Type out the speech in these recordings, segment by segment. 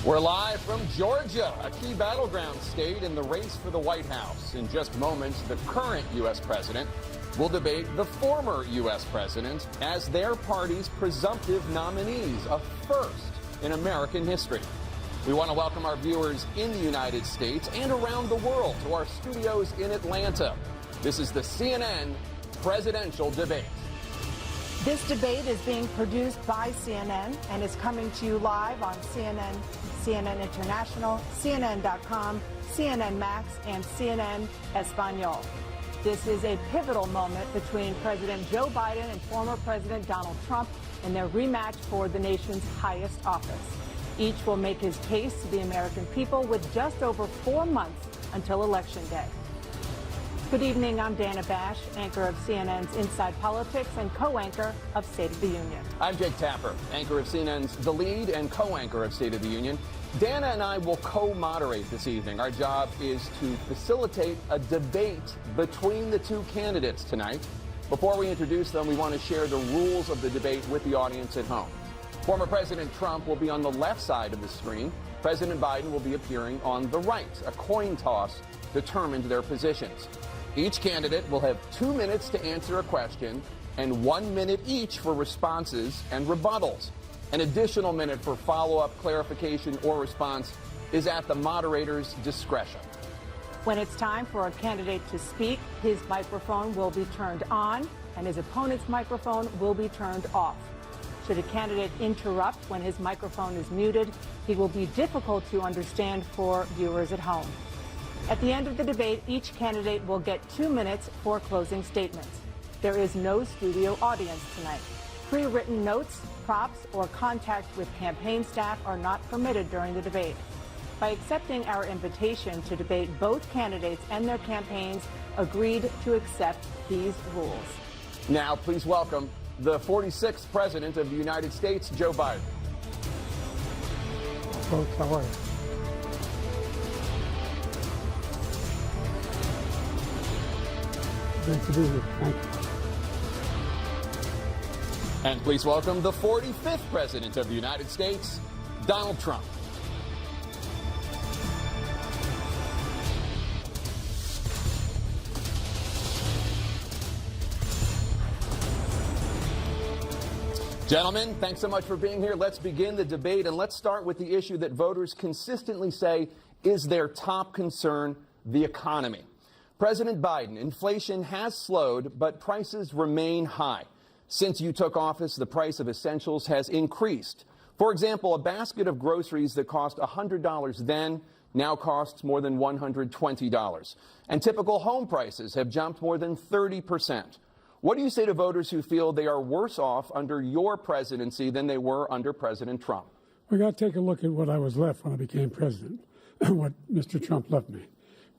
We're live from Georgia, a key battleground state in the race for the White House. In just moments, the current U.S. president will debate the former U.S. president as their party's presumptive nominees, a first in American history. We want to welcome our viewers in the United States and around the world to our studios in Atlanta. This is the CNN presidential debate. This debate is being produced by CNN and is coming to you live on CNN, CNN International, CNN.com, CNN Max, and CNN Espanol. This is a pivotal moment between President Joe Biden and former President Donald Trump in their rematch for the nation's highest office. Each will make his case to the American people with just over 4 months until Election Day. Good evening, I'm Dana Bash, anchor of CNN's Inside Politics and co-anchor of State of the Union. I'm Jake Tapper, anchor of CNN's The Lead and co-anchor of State of the Union. Dana and I will co-moderate this evening. Our job is to facilitate a debate between the two candidates tonight. Before we introduce them, we want to share the rules of the debate with the audience at home. Former President Trump will be on the left side of the screen. President Biden will be appearing on the right. A coin toss determined their positions. Each candidate will have 2 minutes to answer a question and 1 minute each for responses and rebuttals. An additional minute for follow-up, clarification, or response is at the moderator's discretion. When it's time for a candidate to speak, his microphone will be turned on and his opponent's microphone will be turned off. Should a candidate interrupt when his microphone is muted, he will be difficult to understand for viewers at home. At the end of the debate, each candidate will get 2 minutes for closing statements. There is no studio audience tonight. Pre-written notes, props, or contact with campaign staff are not permitted during the debate. By accepting our invitation to debate, both candidates and their campaigns agreed to accept these rules. Now, please welcome the 46th President of the United States, Joe Biden. Folks, how are you? Great to be here. Thank you. And please welcome the 45th President of the United States, Donald Trump. Gentlemen, thanks so much for being here. Let's begin the debate, and let's start with the issue that voters consistently say is their top concern, the economy. President Biden, inflation has slowed, but prices remain high. Since you took office, the price of essentials has increased. For example, a basket of groceries that cost $100 then now costs more than $120. And typical home prices have jumped more than 30%. What do you say to voters who feel they are worse off under your presidency than they were under President Trump? We got to take a look at what I was left when I became president, what Mr. Trump left me.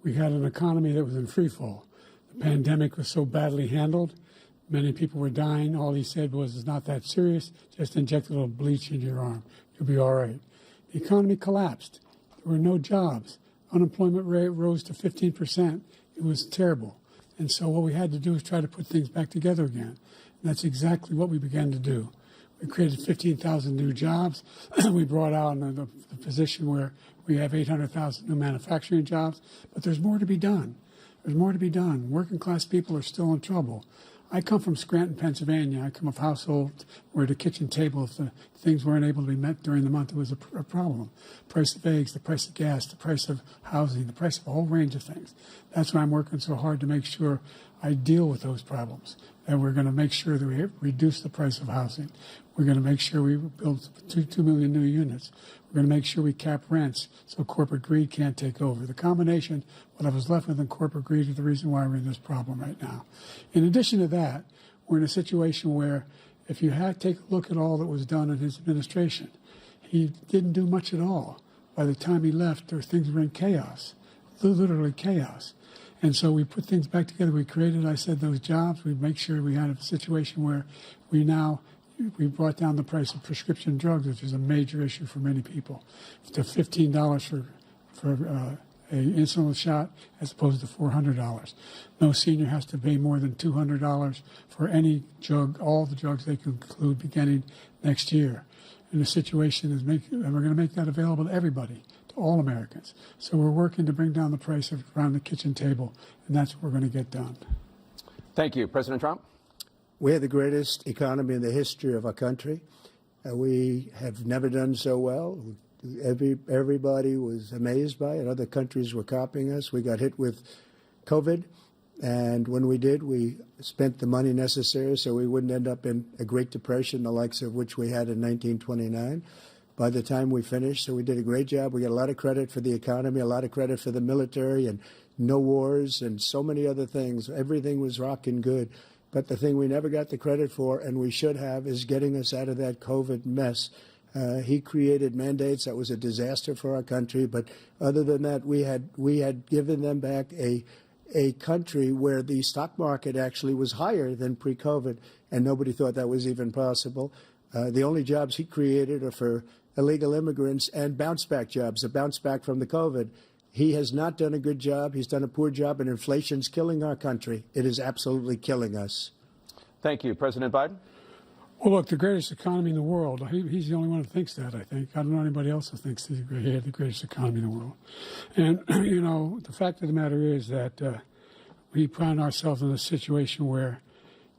We had an economy that was in free fall. The pandemic was so badly handled. Many people were dying. All he said was, it's not that serious. Just inject a little bleach into your arm. You'll be all right. The economy collapsed. There were no jobs. Unemployment rate rose to 15%. It was terrible. And so what we had to do is try to put things back together again. And that's exactly what we began to do. We created 15,000 new jobs. We brought out the position where we have 800,000 new manufacturing jobs. But there's more to be done. There's more to be done. Working class people are still in trouble. I come from Scranton, Pennsylvania. I come of households where the kitchen table, if the things weren't able to be met during the month, it was a problem. Price of eggs, the price of gas, the price of housing, the price of a whole range of things. That's why I'm working so hard to make sure I deal with those problems. And we're going to make sure that we reduce the price of housing. We're going to make sure we build 2 million new units. We're going to make sure we cap rents so corporate greed can't take over. The combination, what I was left with in corporate greed, is the reason why we're in this problem right now. In addition to that, we're in a situation where if you take a look at all that was done in his administration, he didn't do much at all. By the time he left, things were in chaos, literally chaos. And so we put things back together. We created, I said, those jobs. We make sure we had a situation where we brought down the price of prescription drugs, which is a major issue for many people, to $15 for an insulin shot as opposed to $400. No senior has to pay more than $200 for any drug, all the drugs they can include beginning next year. in a situation and we're going to make that available to everybody, to all Americans. So we're working to bring down the price around the kitchen table, and that's what we're going to get done. Thank you. President Trump? We have the greatest economy in the history of our country. We have never done so well. Everybody was amazed by it. Other countries were copying us. We got hit with COVID, and when we did, we spent the money necessary so we wouldn't end up in a Great Depression, the likes of which we had in 1929. By the time we finished, so we did a great job. We got a lot of credit for the economy, a lot of credit for the military, and no wars, and so many other things. Everything was rocking good. But the thing we never got the credit for, and we should have, is getting us out of that COVID mess. He created mandates that was a disaster for our country. But other than that, we had given them back a country where the stock market actually was higher than pre-COVID, and nobody thought that was even possible. The only jobs he created are for illegal immigrants and bounce-back jobs, a bounce-back from the COVID. He has not done a good job. He's done a poor job, and inflation's killing our country. It is absolutely killing us. Thank you. President Biden? Well, look, the greatest economy in the world, he's the only one who thinks that, I think. I don't know anybody else who thinks he had the greatest economy in the world. And, you know, the fact of the matter is that we find ourselves in a situation where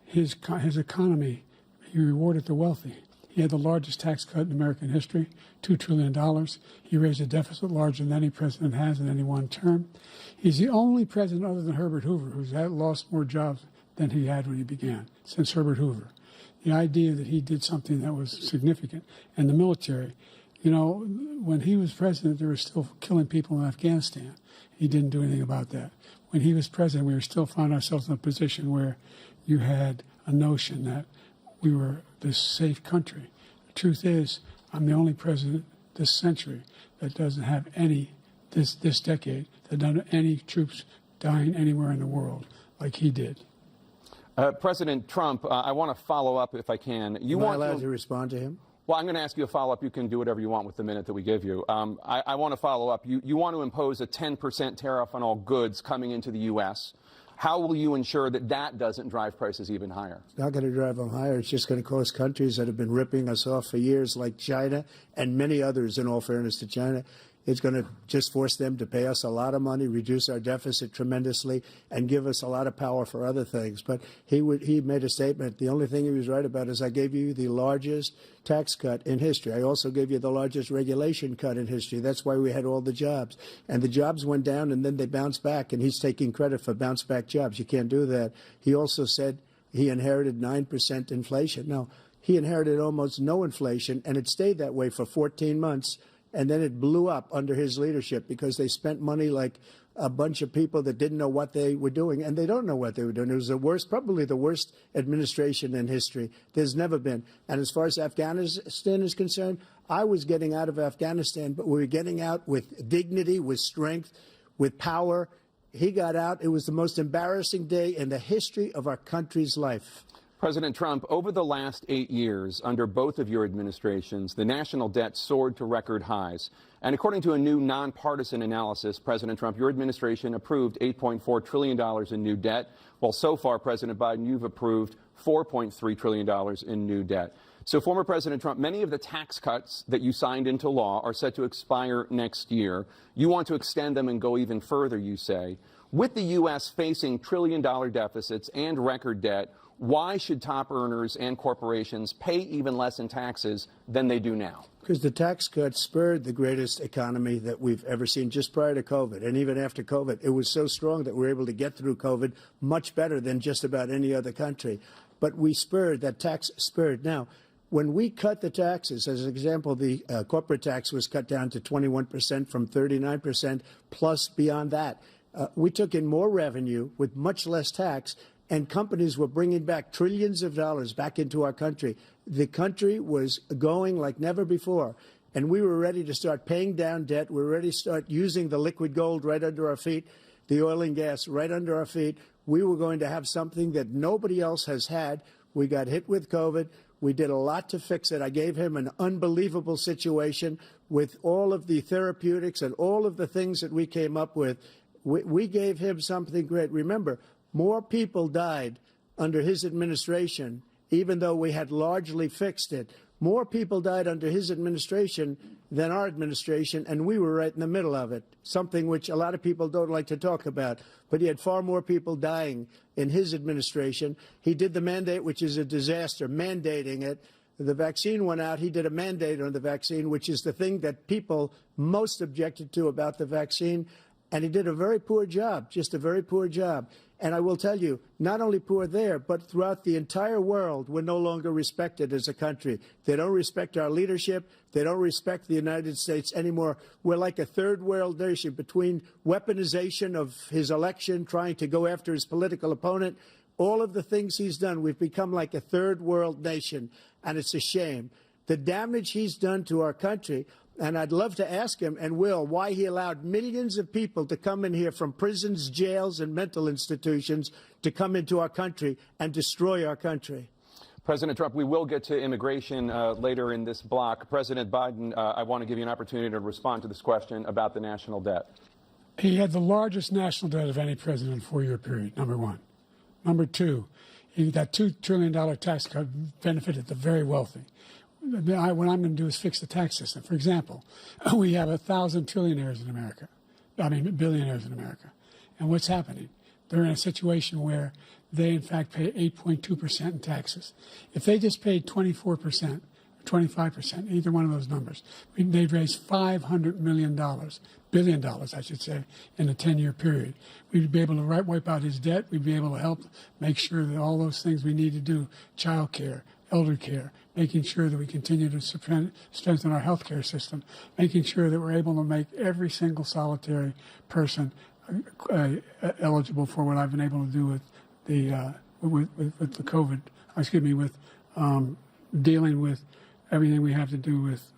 his economy, he rewarded the wealthy. He had the largest tax cut in American history, $2 trillion. He raised a deficit larger than any president has in any one term. He's the only president other than Herbert Hoover who's lost more jobs than he had when he began, since Herbert Hoover. The idea that he did something that was significant. And the military, you know, when he was president, they were still killing people in Afghanistan. He didn't do anything about that. When he was president, we were still finding ourselves in a position where you had a notion that we were this safe country. The truth is, I'm the only president this century that doesn't have this decade, that doesn't have any troops dying anywhere in the world like he did. President Trump, I want to follow up if I can. Am I allowed to respond to him? Well, I'm going to ask you a follow-up. You can do whatever you want with the minute that we give you. I want to follow up. You want to impose a 10% tariff on all goods coming into the U.S. How will you ensure that that doesn't drive prices even higher? It's not going to drive them higher. It's just going to cost countries that have been ripping us off for years, like China and many others, in all fairness to China. It's going to just force them to pay us a lot of money, reduce our deficit tremendously, and give us a lot of power for other things. But he made a statement. The only thing he was right about is I gave you the largest tax cut in history. I also gave you the largest regulation cut in history. That's why we had all the jobs. And the jobs went down, and then they bounced back, and he's taking credit for bounce-back jobs. You can't do that. He also said he inherited 9% inflation. No, he inherited almost no inflation, and it stayed that way for 14 months. And then it blew up under his leadership because they spent money like a bunch of people that didn't know what they were doing. And they don't know what they were doing. It was the worst, probably the worst administration in history. There's never been. And as far as Afghanistan is concerned, I was getting out of Afghanistan, but we were getting out with dignity, with strength, with power. He got out. It was the most embarrassing day in the history of our country's life. President Trump, over the last 8 years, under both of your administrations, the national debt soared to record highs. And according to a new nonpartisan analysis, President Trump, your administration approved $8.4 trillion in new debt, while so far, President Biden, you've approved $4.3 trillion in new debt. So, former President Trump, many of the tax cuts that you signed into law are set to expire next year. You want to extend them and go even further, you say. With the U.S. facing trillion-dollar deficits and record debt, why should top earners and corporations pay even less in taxes than they do now? Because the tax cuts spurred the greatest economy that we've ever seen just prior to COVID. And even after COVID, it was so strong that we were able to get through COVID much better than just about any other country. But we spurred, that tax spurred. Now, when we cut the taxes, as an example, the corporate tax was cut down to 21% from 39%, plus beyond that. We took in more revenue with much less tax, and companies were bringing back trillions of dollars back into our country. The country was going like never before, and we were ready to start paying down debt. We were ready to start using the liquid gold right under our feet, the oil and gas right under our feet. We were going to have something that nobody else has had. We got hit with COVID. We did a lot to fix it. I gave him an unbelievable situation with all of the therapeutics and all of the things that we came up with. We gave him something great. Remember, more people died under his administration even though we had largely fixed it. More people died under his administration than our administration, and we were right in the middle of it, something which a lot of people don't like to talk about. But he had far more people dying in his administration. He did the mandate, which is a disaster, mandating it. The vaccine went out. He did a mandate on the vaccine, which is the thing that people most objected to about the vaccine. And he did a very poor job, just a very poor job. And I will tell you, not only poor there, but throughout the entire world, we're no longer respected as a country. They don't respect our leadership. They don't respect the United States anymore. We're like a third world nation between weaponization of his election, trying to go after his political opponent. All of the things he's done, we've become like a third world nation, and it's a shame. The damage he's done to our country, and I'd love to ask him, and will, why he allowed millions of people to come in here from prisons, jails, and mental institutions to come into our country and destroy our country. President Trump, we will get to immigration later in this block. President Biden, I want to give you an opportunity to respond to this question about the national debt. He had the largest national debt of any president in a 4-year period, number one. Number two, that $2 trillion tax cut benefited the very wealthy. What I'm going to do is fix the tax system. For example, we have 1,000 trillionaires in America. Billionaires in America. And what's happening? They're in a situation where they, in fact, pay 8.2% in taxes. If they just paid 24%, 25%, either one of those numbers, they'd raise $500 billion, I should say, in a 10-year period. We'd be able to wipe out his debt. We'd be able to help make sure that all those things we need to do, child care, elder care, making sure that we continue to strengthen our health care system, making sure that we're able to make every single solitary person eligible for what I've been able to do with the with the COVID, with dealing with everything we have to do with,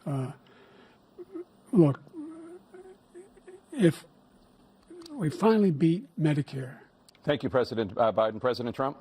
look, if we finally beat Medicare. Thank you, President Biden. President Trump?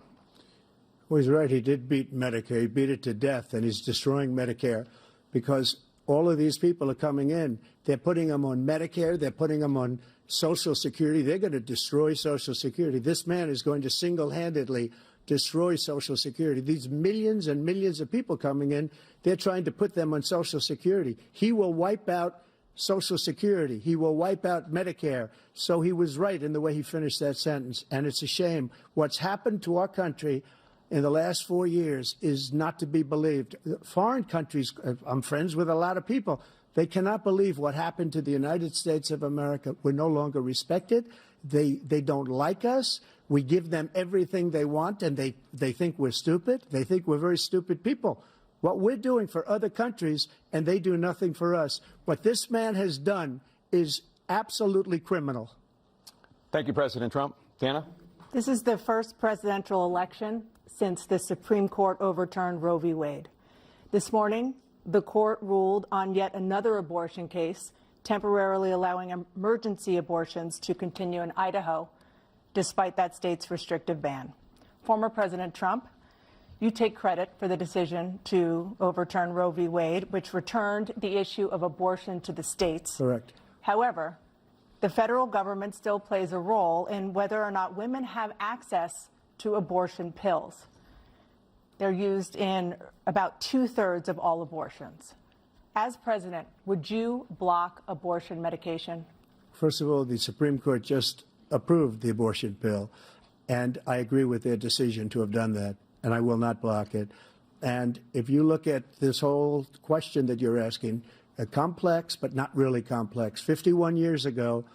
Well, he's right. He did beat Medicare. He beat it to death, and he's destroying Medicare because all of these people are coming in. They're putting them on Medicare. They're putting them on Social Security. They're going to destroy Social Security. This man is going to single-handedly destroy Social Security. These millions and millions of people coming in, they're trying to put them on Social Security. He will wipe out Social Security. He will wipe out Medicare. So he was right in the way he finished that sentence. And it's a shame. What's happened to our country in the last 4 years is not to be believed. Foreign countries, I'm friends with a lot of people, they cannot believe what happened to the United States of America. We're no longer respected. They don't like us. We give them everything they want, and they think we're stupid. They think we're very stupid people. What we're doing for other countries, and they do nothing for us. What this man has done is absolutely criminal. Thank you, President Trump. Dana? This is the first presidential election since the Supreme Court overturned Roe v. Wade. This morning, the court ruled on yet another abortion case, temporarily allowing emergency abortions to continue in Idaho, despite that state's restrictive ban. Former President Trump, you take credit for the decision to overturn Roe v. Wade, which returned the issue of abortion to the states. Correct. However, the federal government still plays a role in whether or not women have access to abortion pills. They're used in about 2/3 of all abortions. As president, would you block abortion medication? First of all, the Supreme Court just approved the abortion bill, and I agree with their decision to have done that, and I will not block it. And if you look at this whole question that you're asking, complex but not really complex. 51 years ago,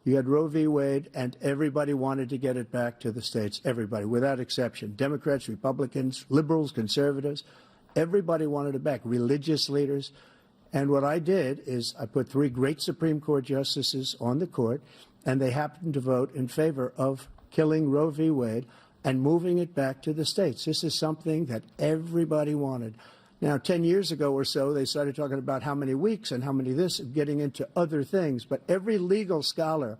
you had Roe v. Wade, and everybody wanted to get it back to the states. Everybody, without exception. Democrats, Republicans, liberals, conservatives. Everybody wanted it back. Religious leaders. And what I did is I put 3 great Supreme Court justices on the court, and they happened to vote in favor of killing Roe v. Wade and moving it back to the states. This is something that everybody wanted. Now, 10 years ago or so, they started talking about how many weeks and how many this, getting into other things. But every legal scholar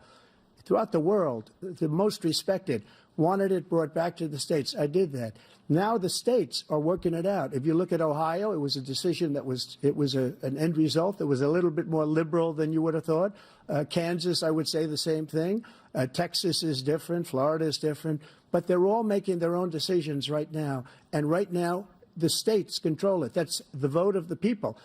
throughout the world, the most respected, wanted it brought back to the states. I did that. Now the states are working it out. If you look at Ohio, it was a decision that was an end result that was a little bit more liberal than you would have thought. Kansas, I would say the same thing. Texas is different. Florida is different. But they're all making their own decisions right now. And right now, the states control it. That's the vote of the people.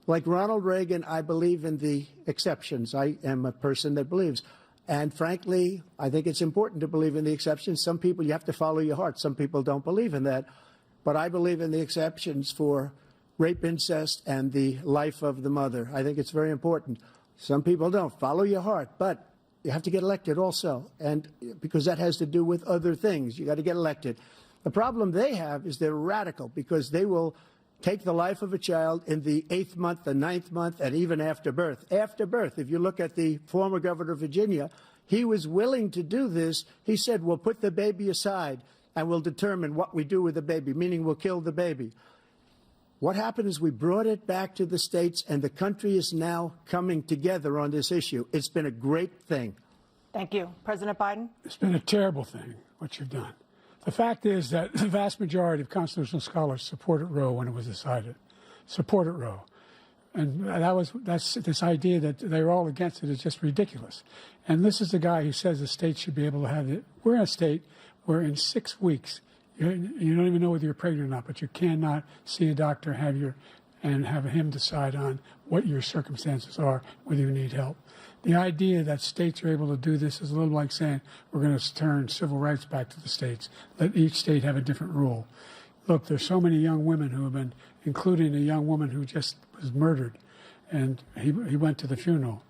Like Ronald Reagan, I believe in the exceptions. I am a person that believes. And frankly, I think it's important to believe in the exceptions. Some people, you have to follow your heart. Some people don't believe in that. But I believe in the exceptions for rape, incest, and the life of the mother. I think it's very important. Some people don't. Follow your heart. But you have to get elected also. And because that has to do with other things. You got to get elected. The problem they have is they're radical because they will take the life of a child in the 8th month, the 9th month, and even after birth. After birth, if you look at the former governor of Virginia, he was willing to do this. He said, we'll put the baby aside and we'll determine what we do with the baby, meaning we'll kill the baby. What happened is we brought it back to the states, and the country is now coming together on this issue. It's been a great thing. Thank you. President Biden? It's been a terrible thing, what you've done. The fact is that the vast majority of constitutional scholars supported Roe when it was decided, supported Roe. And that's this idea that they're all against it is just ridiculous. And this is the guy who says the state should be able to have it. We're in a state where in 6 weeks, you don't even know whether you're pregnant or not, but you cannot see a doctor and have him decide on what your circumstances are, whether you need help. The idea that states are able to do this is a little like saying we're going to turn civil rights back to the states, let each state have a different rule. Look, there's so many young women who have been, including a young woman who just was murdered, and he went to the funeral.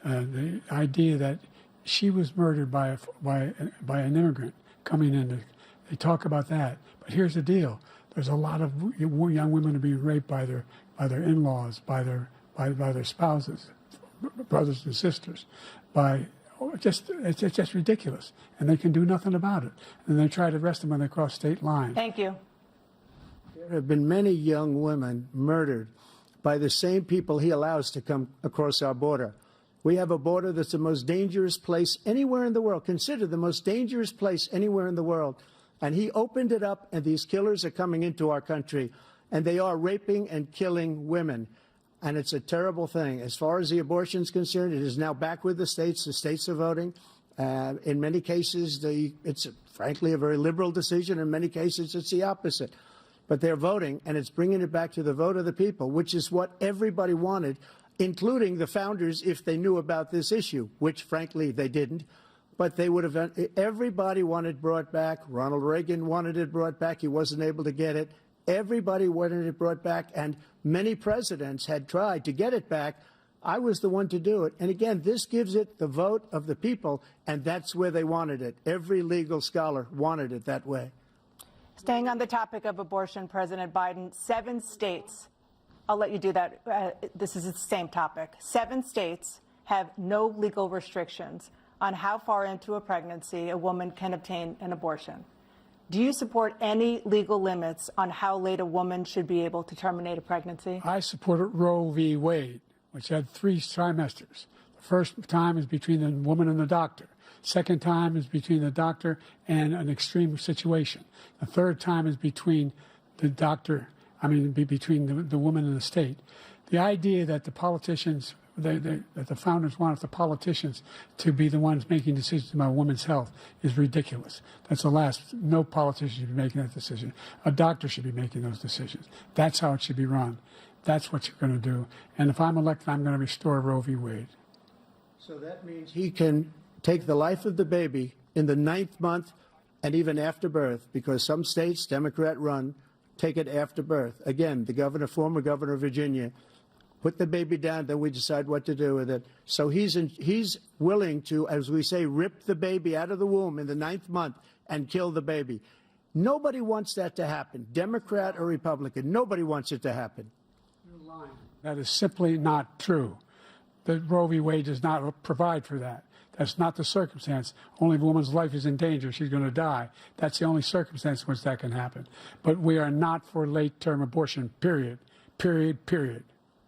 The idea that she was murdered by an immigrant coming in, they talk about that. But here's the deal: there's a lot of young women who are being raped by their in-laws, by their spouses, brothers and sisters, it's just ridiculous, and they can do nothing about it. And they try to arrest them when they cross state lines. Thank you. There have been many young women murdered by the same people he allows to come across our border. We have a border that's the most dangerous place anywhere in the world, considered the most dangerous place anywhere in the world. And he opened it up, and these killers are coming into our country, and they are raping and killing women. And it's a terrible thing. As far as the abortion is concerned, it is now back with the states. The states are voting. In many cases, it's frankly a very liberal decision. In many cases, it's the opposite. But they're voting, and it's bringing it back to the vote of the people, which is what everybody wanted, including the founders, if they knew about this issue, which, frankly, they didn't. But they would have. Everybody wanted it brought back. Ronald Reagan wanted it brought back. He wasn't able to get it. Everybody wanted it brought back, and many presidents had tried to get it back. I was the one to do it. And again, this gives it the vote of the people, and that's where they wanted it. Every legal scholar wanted it that way. Staying on the topic of abortion, President Biden, 7 states, I'll let you do that. This is the same topic. 7 states have no legal restrictions on how far into a pregnancy a woman can obtain an abortion. Do you support any legal limits on how late a woman should be able to terminate a pregnancy? I supported Roe v. Wade, which had 3 trimesters. The first time is between the woman and the doctor. Second time is between the doctor and an extreme situation. The third time is between the doctor, between the woman and the state. The idea that the politicians, that the founders wanted the politicians to be the ones making decisions about women's health is ridiculous. That's the last. No politician should be making that decision. A doctor should be making those decisions. That's how it should be run. That's what you're going to do. And if I'm elected, I'm going to restore Roe v. Wade. So that means he can take the life of the baby in the 9th month and even after birth, because some states, Democrat run, take it after birth. Again, the former governor of Virginia, put the baby down, then we decide what to do with it. So he's willing to, as we say, rip the baby out of the womb in the 9th month and kill the baby. Nobody wants that to happen, Democrat or Republican. Nobody wants it to happen. You're lying. That is simply not true. The Roe v. Wade does not provide for that. That's not the circumstance. Only if a woman's life is in danger, she's going to die. That's the only circumstance in which that can happen. But we are not for late-term abortion, period. Period, period.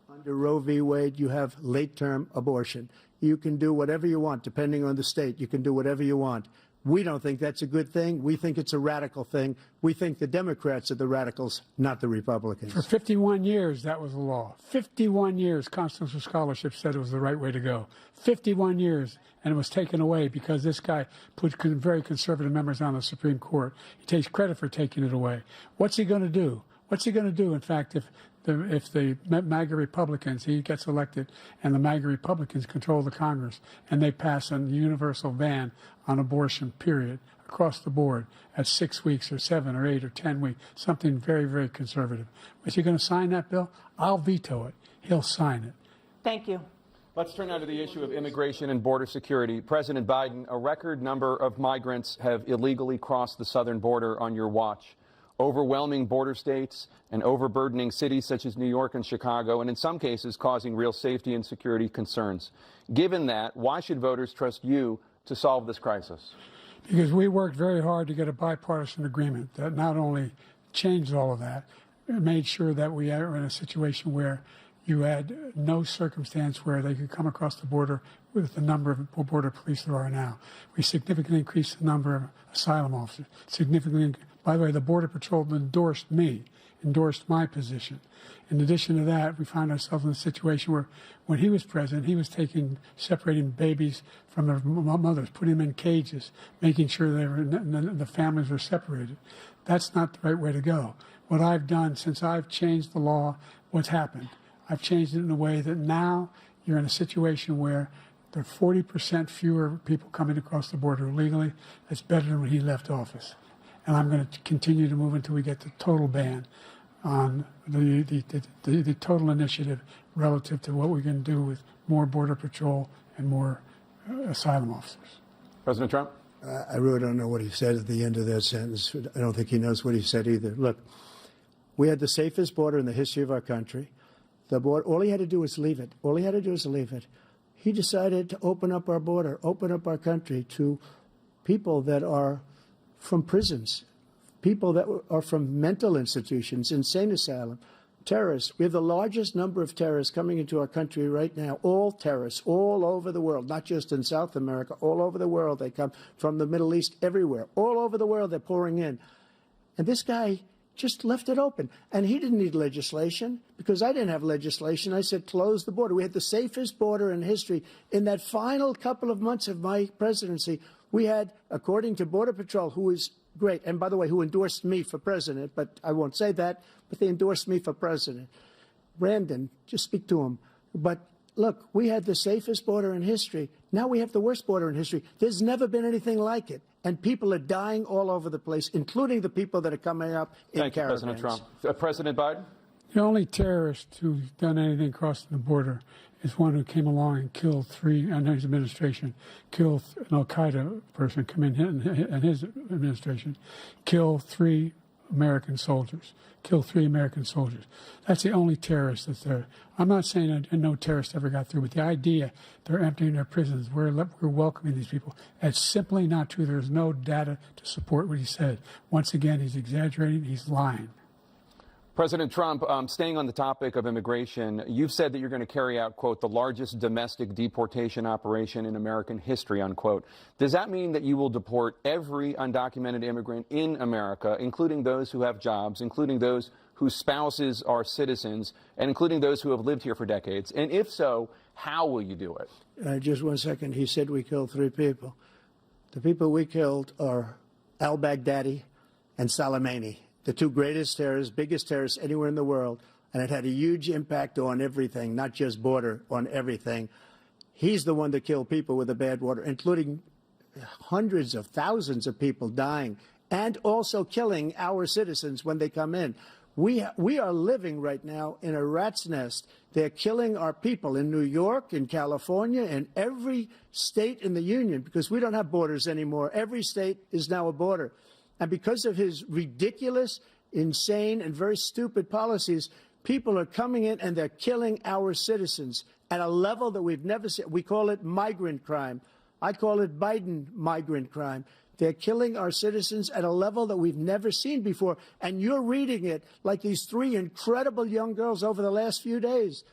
Under Roe v. Wade, you have late-term abortion. You can do whatever you want, depending on the state. You can do whatever you want. We don't think that's a good thing. We think it's a radical thing. We think the Democrats are the radicals, not the Republicans. For 51 years, that was the law. 51 years, constitutional scholarship said it was the right way to go. 51 years, and it was taken away because this guy put very conservative members on the Supreme Court. He takes credit for taking it away. What's he going to do? What's he going to do, in fact, if the MAGA Republicans, he gets elected, and the MAGA Republicans control the Congress, and they pass a universal ban on abortion, period, across the board at 6 weeks or 7 or 8 or 10 weeks, something very, very conservative. Is he going to sign that bill? I'll veto it. He'll sign it. Thank you. Let's turn now to the issue of immigration and border security. President Biden, a record number of migrants have illegally crossed the southern border on your watch. Overwhelming border states and overburdening cities such as New York and Chicago, and in some cases causing real safety and security concerns. Given that, why should voters trust you to solve this crisis? Because we worked very hard to get a bipartisan agreement that not only changed all of that, it made sure that we are in a situation where you had no circumstance where they could come across the border with the number of border police there are now. We significantly increased the number of asylum officers. By the way, the Border Patrol endorsed my position. In addition to that, we found ourselves in a situation where when he was president, he was separating babies from their mothers, putting them in cages, making sure the families were separated. That's not the right way to go. What I've done since I've changed the law, what's happened? I've changed it in a way that now you're in a situation where there are 40% fewer people coming across the border illegally. That's better than when he left office. And I'm going to continue to move until we get the total ban on the total initiative relative to what we're going to do with more Border Patrol and more asylum officers. President Trump? I really don't know what he said at the end of that sentence. I don't think he knows what he said either. Look, we had the safest border in the history of our country. The border, all he had to do was leave it. All he had to do was leave it. He decided to open up our border, open up our country to people that are from prisons, people that are from mental institutions, insane asylum, terrorists. We have the largest number of terrorists coming into our country right now, all terrorists, all over the world, not just in South America, all over the world. They come from the Middle East, everywhere. All over the world, they're pouring in. And this guy just left it open. And he didn't need legislation because I didn't have legislation. I said, close the border. We had the safest border in history. In that final couple of months of my presidency, we had, according to Border Patrol, who is great, and by the way, who endorsed me for president, but I won't say that, but they endorsed me for president. Brandon, just speak to him. But look, we had the safest border in history. Now we have the worst border in history. There's never been anything like it. And people are dying all over the place, including the people that are coming up in caravans. Thank you, President Trump. President Biden? The only terrorist who's done anything crossing the border is one who came along and killed and his administration, killed an al-Qaeda person come in and his administration, killed 3 American soldiers. That's the only terrorist that's there. I'm not saying no terrorist ever got through, but the idea they're emptying their prisons, we're welcoming these people, that's simply not true. There's no data to support what he said. Once again, he's exaggerating, he's lying. President Trump, staying on the topic of immigration, you've said that you're going to carry out, quote, the largest domestic deportation operation in American history, unquote. Does that mean that you will deport every undocumented immigrant in America, including those who have jobs, including those whose spouses are citizens, and including those who have lived here for decades? And if so, how will you do it? Just 1 second. He said we killed 3 people. The people we killed are al-Baghdadi and Soleimani, the 2 greatest terrorists, biggest terrorists anywhere in the world, and it had a huge impact on everything, not just border, on everything. He's the one that killed people with the bad water, including hundreds of thousands of people dying, and also killing our citizens when they come in. We are living right now in a rat's nest. They're killing our people in New York, in California, in every state in the union, because we don't have borders anymore. Every state is now a border. And because of his ridiculous, insane, and very stupid policies, people are coming in and they're killing our citizens at a level that we've never seen. We call it migrant crime. I call it Biden migrant crime. They're killing our citizens at a level that we've never seen before. And you're reading it like these 3 incredible young girls over the last few days.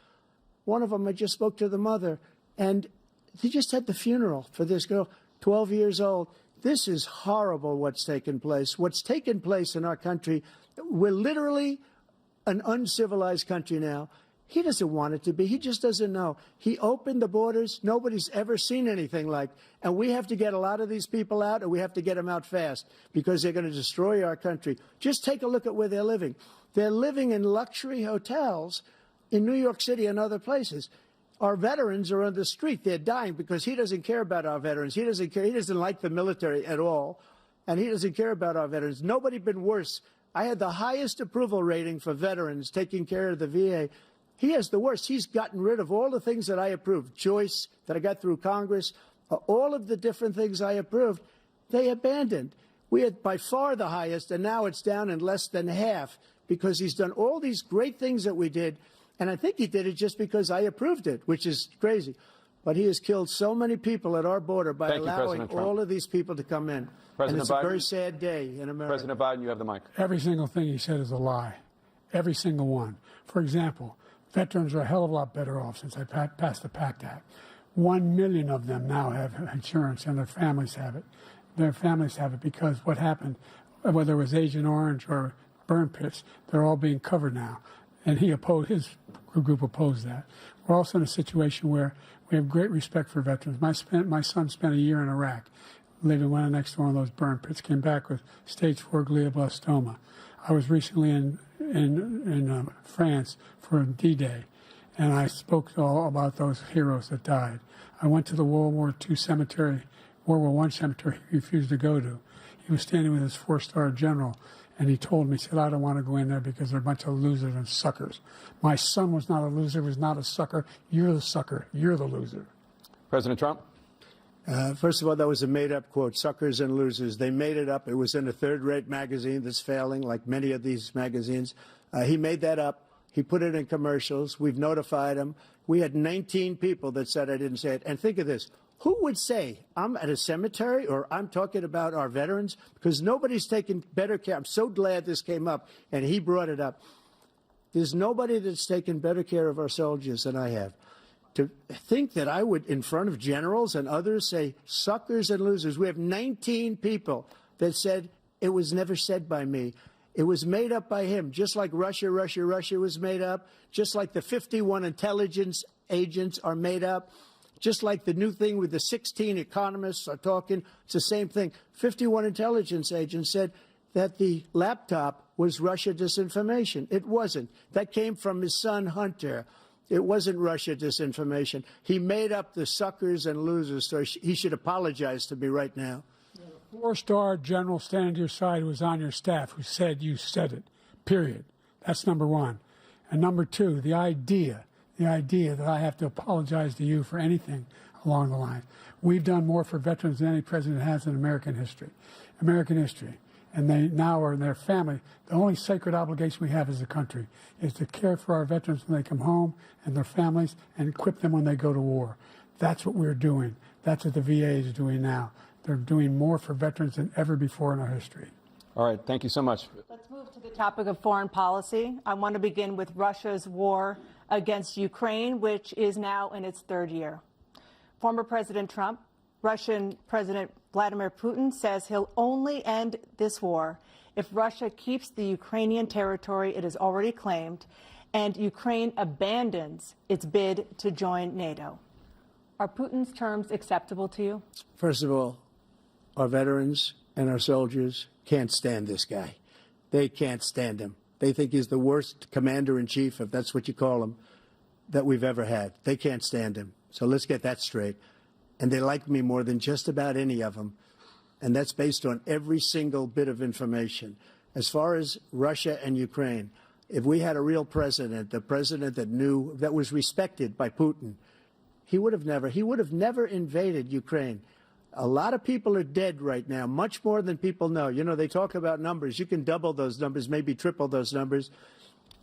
One of them, I just spoke to the mother, and they just had the funeral for this girl, 12 years old. This is horrible what's taken place. What's taken place in our country, we're literally an uncivilized country now. He doesn't want it to be. He just doesn't know. He opened the borders. Nobody's ever seen anything like. And we have to get a lot of these people out, and we have to get them out fast because they're going to destroy our country. Just take a look at where they're living. They're living in luxury hotels in New York City and other places. Our veterans are on the street. They're dying because he doesn't care about our veterans. He doesn't care. He doesn't like the military at all, and he doesn't care about our veterans. Nobody been worse. I had the highest approval rating for veterans taking care of the VA. He has the worst. He's gotten rid of all the things that I approved, choice that I got through Congress, all of the different things I approved, they abandoned. We had by far the highest, and now it's down in less than half because he's done all these great things that we did. And I think he did it just because I approved it, which is crazy. But he has killed so many people at our border by allowing all of these people to come in. And it's a very sad day in America. President Biden, you have the mic. Every single thing he said is a lie. Every single one. For example, veterans are a hell of a lot better off since I passed the PACT Act. 1 million of them now have insurance, and their families have it. Their families have it because what happened, whether it was Agent Orange or burn pits, they're all being covered now. And his group opposed that. We're also in a situation where we have great respect for veterans. My son spent a year in Iraq, living right next to one of those burn pits, came back with stage 4 glioblastoma. I was recently in France for D-Day, and I spoke all about those heroes that died. I went to the World War I cemetery he refused to go to. He was standing with his 4-star general, and he told me, he said, I don't want to go in there because they're a bunch of losers and suckers. My son was not a loser, was not a sucker. You're the sucker. You're the loser. President Trump? First of all, that was a made-up quote, suckers and losers. They made it up. It was in a third-rate magazine that's failing, like many of these magazines. He made that up. He put it in commercials. We've notified him. We had 19 people that said I didn't say it. And think of this. Who would say I'm at a cemetery or I'm talking about our veterans? Because nobody's taken better care. I'm so glad this came up, and he brought it up. There's nobody that's taken better care of our soldiers than I have. To think that I would, in front of generals and others, say suckers and losers. We have 19 people that said it was never said by me. It was made up by him, just like Russia was made up, just like the 51 intelligence agents are made up, just like the new thing with the 16 economists are talking. It's the same thing. 51 intelligence agents said that the laptop was Russia disinformation. It wasn't. That came from his son, Hunter. It wasn't Russia disinformation. He made up the suckers and losers, so he should apologize to me right now. 4-star general standing to your side who was on your staff who said you said it, period. That's number one. And number two, the idea that I have to apologize to you for anything along the line. We've done more for veterans than any president has in American history. And they now are in their family. The only sacred obligation we have as a country is to care for our veterans when they come home and their families and equip them when they go to war. That's what we're doing. That's what the VA is doing now. They're doing more for veterans than ever before in our history. All right. Thank you so much. Let's move to the topic of foreign policy. I want to begin with Russia's war against Ukraine, which is now in its third year. Former President Trump, Russian President Vladimir Putin says he'll only end this war if Russia keeps the Ukrainian territory it has already claimed and Ukraine abandons its bid to join NATO. Are Putin's terms acceptable to you? First of all, our veterans and our soldiers can't stand this guy. They can't stand him. They think he's the worst commander-in-chief, if that's what you call him, that we've ever had. They can't stand him. So let's get that straight. And they like me more than just about any of them. And that's based on every single bit of information. As far as Russia and Ukraine, if we had a real president, a president that knew, that was respected by Putin, he would have never invaded Ukraine. A lot of people are dead right now, much more than people know. You know, they talk about numbers. You can double those numbers, maybe triple those numbers.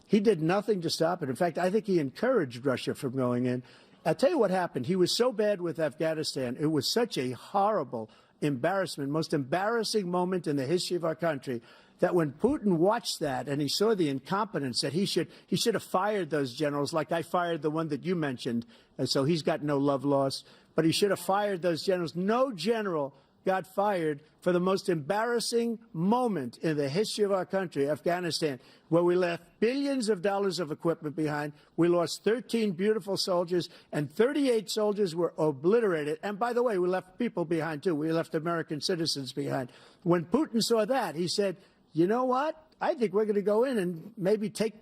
He did nothing to stop it. In fact, I think he encouraged Russia from going in. I'll tell you what happened. He was so bad with Afghanistan. It was such a horrible embarrassment, most embarrassing moment in the history of our country, that when Putin watched that and he saw the incompetence, that he should have fired those generals, like I fired the one that you mentioned. And so he's got no love lost. But he should have fired those generals. No general got fired for the most embarrassing moment in the history of our country, Afghanistan, where we left billions of dollars of equipment behind. We lost 13 beautiful soldiers, and 38 soldiers were obliterated. And by the way, we left people behind, too. We left American citizens behind. When Putin saw that, he said, you know what? I think we're going to go in and maybe take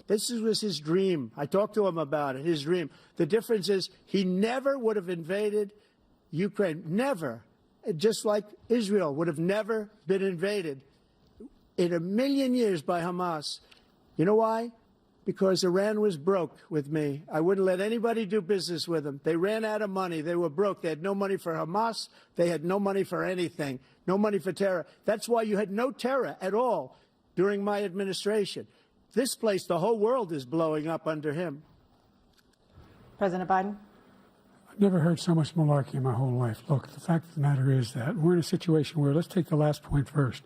this was his dream. I talked to him about it, his dream. The difference is he never would have invaded Ukraine. Never. Just like Israel would have never been invaded in a million years by Hamas. You know why? Because Iran was broke with me. I wouldn't let anybody do business with them. They ran out of money. They were broke. They had no money for Hamas. They had no money for anything. No money for terror. That's why you had no terror at all during my administration. This place, the whole world is blowing up under him. President Biden? I've never heard so much malarkey in my whole life. Look, the fact of the matter is that we're in a situation where, let's take the last point first.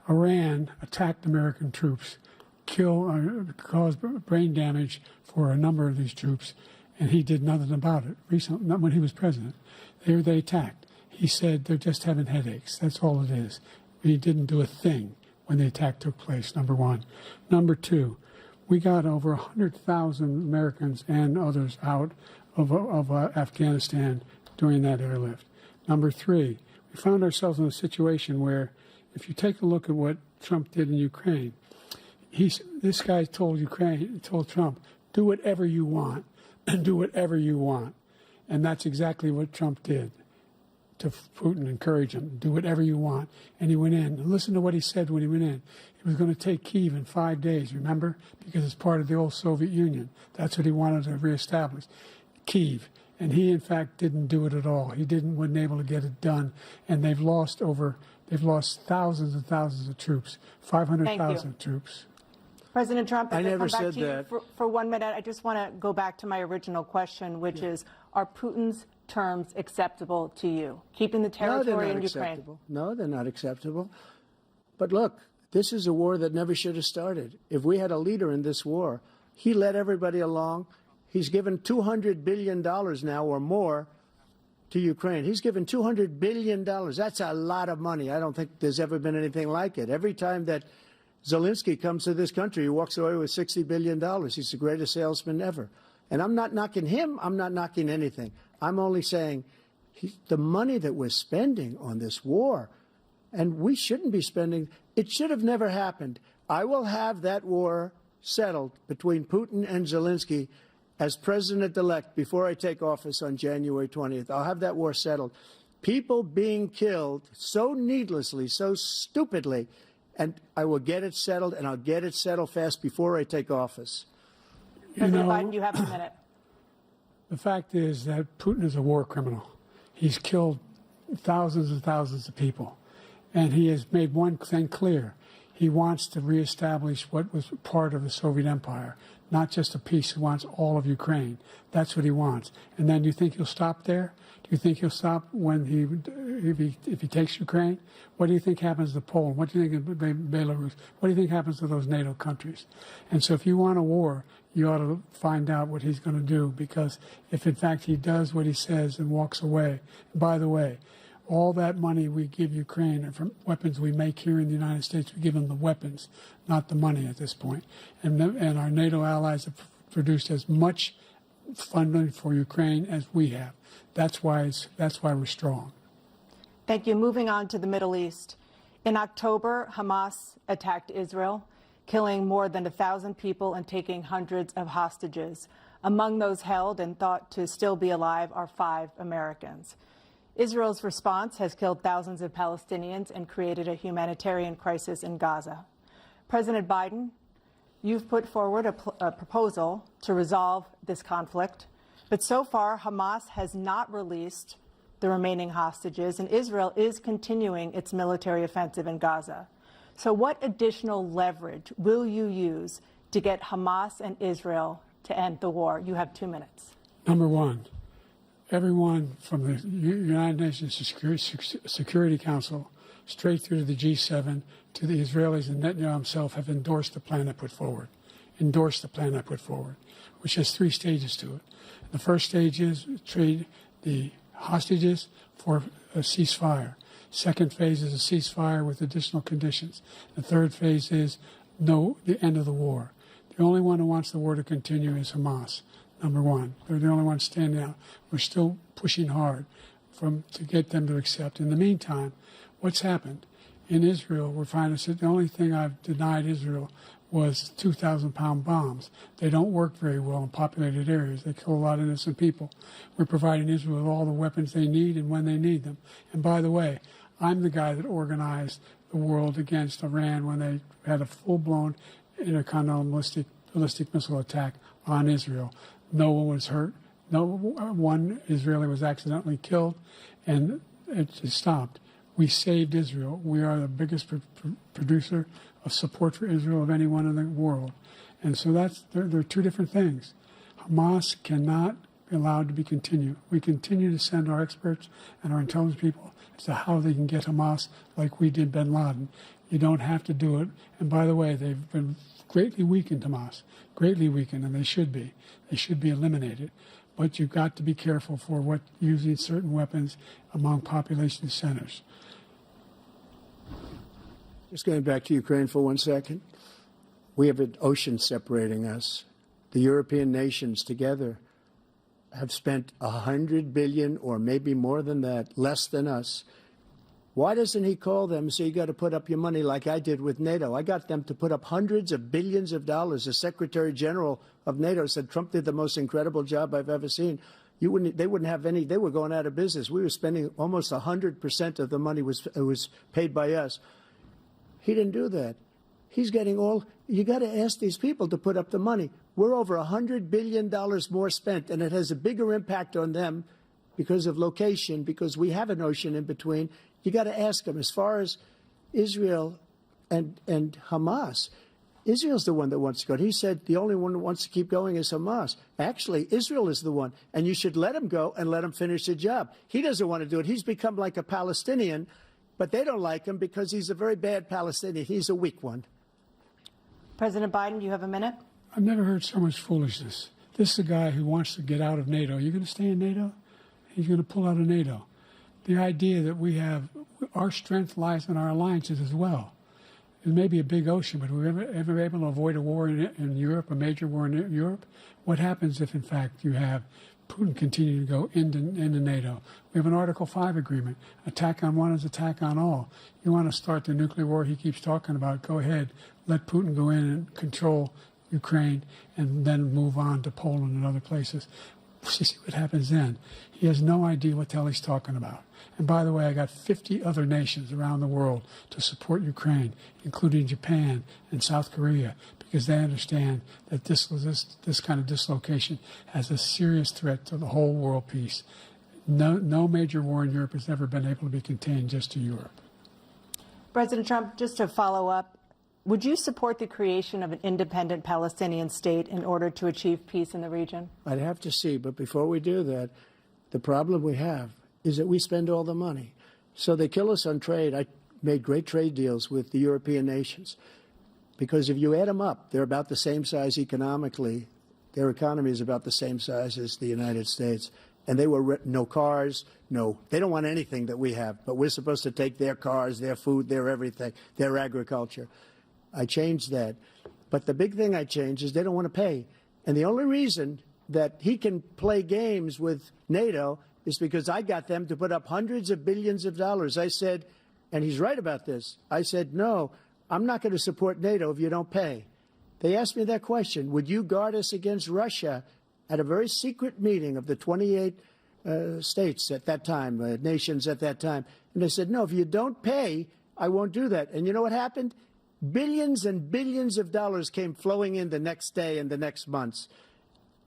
Iran attacked American troops, caused brain damage for a number of these troops, and he did nothing about it. Recently, not when he was president. They attacked. He said they're just having headaches. That's all it is. He didn't do a thing when the attack took place, number one. Number two, we got over 100,000 Americans and others out of Afghanistan during that airlift. Number three, we found ourselves in a situation where, if you take a look at what Trump did in Ukraine, this guy told Trump, do whatever you want, do whatever you want. And that's exactly what Trump did to Putin, encourage him, do whatever you want. And he went in. And listen to what he said when he went in. He was going to take Kyiv in 5 days, remember? Because it's part of the old Soviet Union. That's what he wanted to reestablish, Kyiv. And he, in fact, didn't do it at all. He wasn't able to get it done. And they've lost thousands and thousands of troops, 500,000 troops. President Trump, I if never I come back said to you that. for 1 minute, I just want to go back to my original question, which is, are Putin's terms acceptable to you? Keeping the territory in Ukraine? Acceptable. No, they're not acceptable. But look, this is a war that never should have started. If we had a leader in this war, he led everybody along. He's given $200 billion now or more to Ukraine. He's given $200 billion. That's a lot of money. I don't think there's ever been anything like it. Every time that Zelensky comes to this country, he walks away with $60 billion. He's the greatest salesman ever. And I'm not knocking him. I'm not knocking anything. I'm only saying the money that we're spending on this war, and we shouldn't be spending, it should have never happened. I will have that war settled between Putin and Zelensky as president-elect before I take office on January 20th. I'll have that war settled. People being killed so needlessly, so stupidly, and I will get it settled, and I'll get it settled fast before I take office. President Biden, you have a minute. The fact is that Putin is a war criminal. He's killed thousands and thousands of people. And he has made one thing clear. He wants to reestablish what was part of the Soviet Empire, not just a piece. He wants all of Ukraine. That's what he wants. And then you think he'll stop there? Do you think he'll stop if he takes Ukraine? What do you think happens to Poland? What do you think of Belarus? What do you think happens to those NATO countries? And so if you want a war, you ought to find out what he's going to do, because if in fact he does what he says and walks away, by the way, all that money we give Ukraine are from weapons we make here in the United States. We give them the weapons, not the money at this point. And our NATO allies have produced as much funding for Ukraine as we have. That's why we're strong. Thank you. Moving on to the Middle East. In October, Hamas attacked Israel, killing more than 1,000 people and taking hundreds of hostages. Among those held and thought to still be alive are 5 Americans. Israel's response has killed thousands of Palestinians and created a humanitarian crisis in Gaza. President Biden, you've put forward a proposal to resolve this conflict, but so far Hamas has not released the remaining hostages, and Israel is continuing its military offensive in Gaza. So what additional leverage will you use to get Hamas and Israel to end the war? You have 2 minutes. Number one, everyone from the United Nations Security Council straight through to the G7 to the Israelis and Netanyahu himself have endorsed the plan I put forward. Which has 3 stages to it. The first stage is trade the hostages for a ceasefire. Second phase is a ceasefire with additional conditions. The third phase is the end of the war. The only one who wants the war to continue is Hamas, number one. They're the only ones standing out. We're still pushing hard to get them to accept. In the meantime, what's happened? in Israel, we're finding that the only thing I've denied Israel was 2,000-pound bombs. They don't work very well in populated areas. They kill a lot of innocent people. We're providing Israel with all the weapons they need and when they need them. And by the way, I'm the guy that organized the world against Iran when they had a full-blown intercontinental ballistic missile attack on Israel. No one was hurt. No one Israeli was accidentally killed, and it just stopped. We saved Israel. We are the biggest producer of support for Israel of anyone in the world. And so there are two different things. Hamas cannot be allowed to be continued. We continue to send our experts and our intelligence people as to how they can get Hamas like we did bin Laden. You don't have to do it. And by the way, they've been greatly weakened, Hamas, greatly weakened, and they should be. They should be eliminated. But you've got to be careful for using certain weapons among population centers. Just going back to Ukraine for 1 second. We have an ocean separating us. The European nations together have spent $100 billion, or maybe more than that, less than us. Why doesn't he call them and say, you got to put up your money like I did with NATO? I got them to put up hundreds of billions of dollars. The Secretary General of NATO said Trump did the most incredible job I've ever seen. They wouldn't have any. They were going out of business. We were spending almost 100% of the money was paid by us. He didn't do that. He's getting all. You got to ask these people to put up the money. We're over $100 billion more spent, and it has a bigger impact on them because of location, because we have an ocean in between. You got to ask them. As far as Israel and Hamas, Israel's the one that wants to go. He said the only one that wants to keep going is Hamas. Actually, Israel is the one, and you should let him go and let him finish the job. He doesn't want to do it. He's become like a Palestinian, but they don't like him because he's a very bad Palestinian. He's a weak one. President Biden, you have a minute. I've never heard so much foolishness. This is a guy who wants to get out of NATO. You're going to stay in NATO? He's going to pull out of NATO. The idea that we have, our strength lies in our alliances as well. It may be a big ocean, but we're ever able to avoid a war in Europe, a major war in Europe? What happens if, in fact, you have Putin continue to go into NATO? We have an Article 5 agreement. Attack on one is attack on all. You want to start the nuclear war he keeps talking about, go ahead. Let Putin go in and control Ukraine and then move on to Poland and other places. See what happens then. He has no idea what the hell he's talking about. And by the way, I got 50 other nations around the world to support Ukraine, including Japan and South Korea, because they understand that this kind of dislocation has a serious threat to the whole world peace. No major war in Europe has ever been able to be contained just to Europe. President Trump, just to follow up, would you support the creation of an independent Palestinian state in order to achieve peace in the region? I'd have to see, but before we do that, the problem we have is that we spend all the money. So they kill us on trade. I made great trade deals with the European nations because if you add them up, they're about the same size economically. Their economy is about the same size as the United States. And they were no cars, they don't want anything that we have, but we're supposed to take their cars, their food, their everything, their agriculture. I changed that. But the big thing I changed is they don't want to pay. And the only reason that he can play games with NATO is because I got them to put up hundreds of billions of dollars. I said, and he's right about this, I said, no, I'm not going to support NATO if you don't pay. They asked me that question, would you guard us against Russia at a very secret meeting of the 28 states at that time, nations at that time. And they said, no, if you don't pay, I won't do that. And you know what happened? Billions and billions of dollars came flowing in the next day and the next months.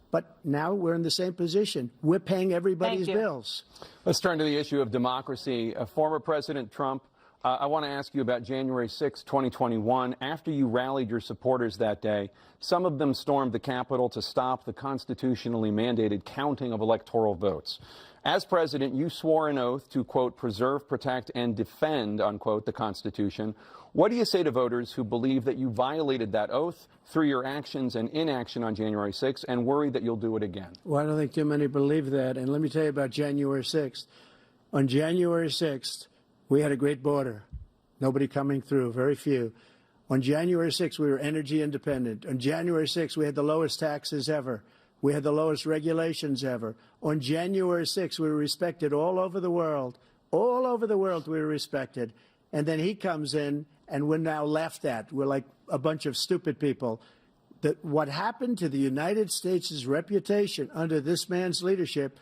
But now we're in the same position. We're paying everybody's bills. Let's turn to the issue of democracy. Former President Trump, I want to ask you about January 6, 2021. After you rallied your supporters that day, some of them stormed the Capitol to stop the constitutionally mandated counting of electoral votes. As president, you swore an oath to, quote, preserve, protect, and defend, unquote, the Constitution. What do you say to voters who believe that you violated that oath through your actions and inaction on January 6th and worry that you'll do it again? Well, I don't think too many believe that. And let me tell you about January 6th. On January 6th, we had a great border. Nobody coming through, very few. On January 6th, we were energy independent. On January 6th, we had the lowest taxes ever. We had the lowest regulations ever. On January 6th, we were respected all over the world. All over the world, we were respected. and then he comes in, and we're now laughed at. We're like a bunch of stupid people. That what happened to the United States' reputation under this man's leadership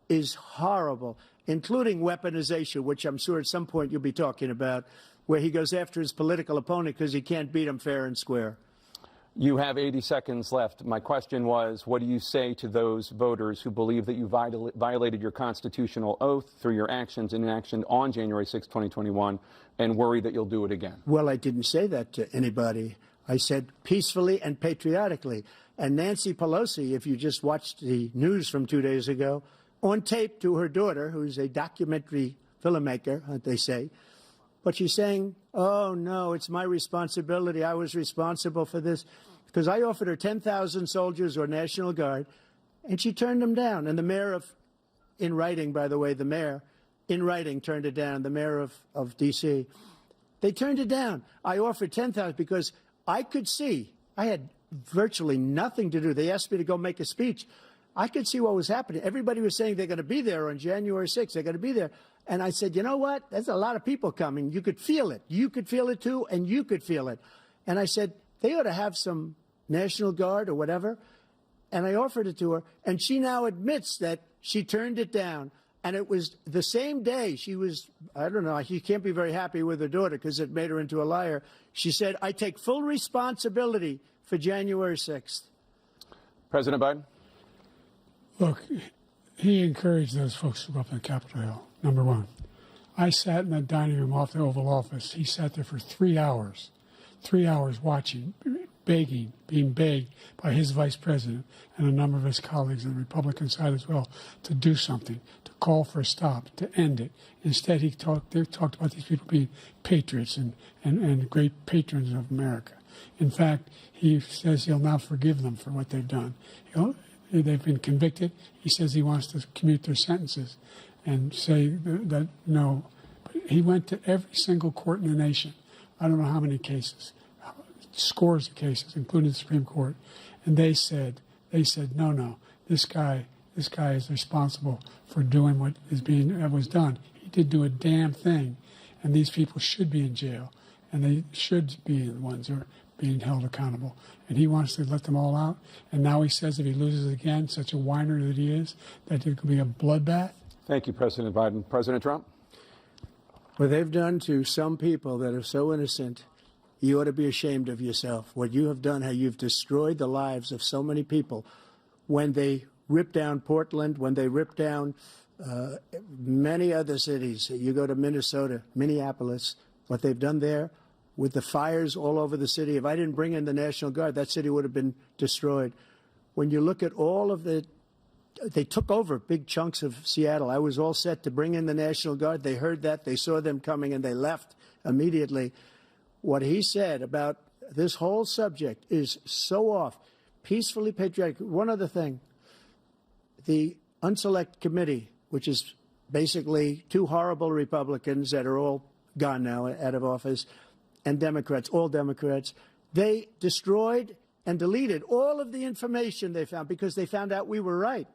is horrible, including weaponization, which I'm sure at some point you'll be talking about, where he goes after his political opponent because he can't beat him fair and square. You have 80 seconds left. My question was, what do you say to those voters who believe that you violated your constitutional oath through your actions and inaction on January 6, 2021, and worry that you'll do it again? Well, I didn't say that to anybody. I said peacefully and patriotically. And Nancy Pelosi, if you just watched the news from 2 days ago, on tape to her daughter, who's a documentary filmmaker, they say, but she's saying, oh, no, it's my responsibility. I was responsible for this. Because I offered her 10,000 soldiers or National Guard, and she turned them down. And the mayor in writing, by the way, the mayor, in writing, turned it down, the mayor of D.C. They turned it down. I offered 10,000 because I could see, I had virtually nothing to do. They asked me to go make a speech. I could see what was happening. Everybody was saying they're going to be there on January 6th. They're going to be there. And I said, you know what? There's a lot of people coming. You could feel it. You could feel it, too, and you could feel it. And I said, they ought to have some National Guard or whatever. And I offered it to her. And she now admits that she turned it down. And it was the same day she was, I don't know, she can't be very happy with her daughter because it made her into a liar. She said, I take full responsibility for January 6th. President Biden? Look, he encouraged those folks to go up on Capitol Hill, number one. I sat in that dining room off the Oval Office. He sat there for 3 hours watching, begging, being begged by his vice president and a number of his colleagues on the Republican side as well to do something, to call for a stop, to end it. Instead, they talked about these people being patriots and great patrons of America. In fact, he says he'll now forgive them for what they've done. They've been convicted. He says he wants to commute their sentences and say that no. But he went to every single court in the nation. I don't know how many cases, scores of cases, including the Supreme Court, and they said, no, this guy is responsible for doing what was done. He did do a damn thing, and these people should be in jail, and they should be the ones who are being held accountable. And he wants to let them all out. And now he says if he loses again, such a whiner that he is, that it could be a bloodbath. Thank you, President Biden. President Trump? What they've done to some people that are so innocent, you ought to be ashamed of yourself. What you have done, how you've destroyed the lives of so many people. When they ripped down Portland, when they ripped down many other cities, you go to Minnesota, Minneapolis, what they've done there with the fires all over the city. If I didn't bring in the National Guard, that city would have been destroyed. When you look at all of they took over big chunks of Seattle. I was all set to bring in the National Guard. They heard that. They saw them coming, and they left immediately. What he said about this whole subject is so off. Peacefully patriotic. One other thing. The Unselect Committee, which is basically two horrible Republicans that are all gone now, out of office, and Democrats, all Democrats, they destroyed and deleted all of the information they found because they found out we were right.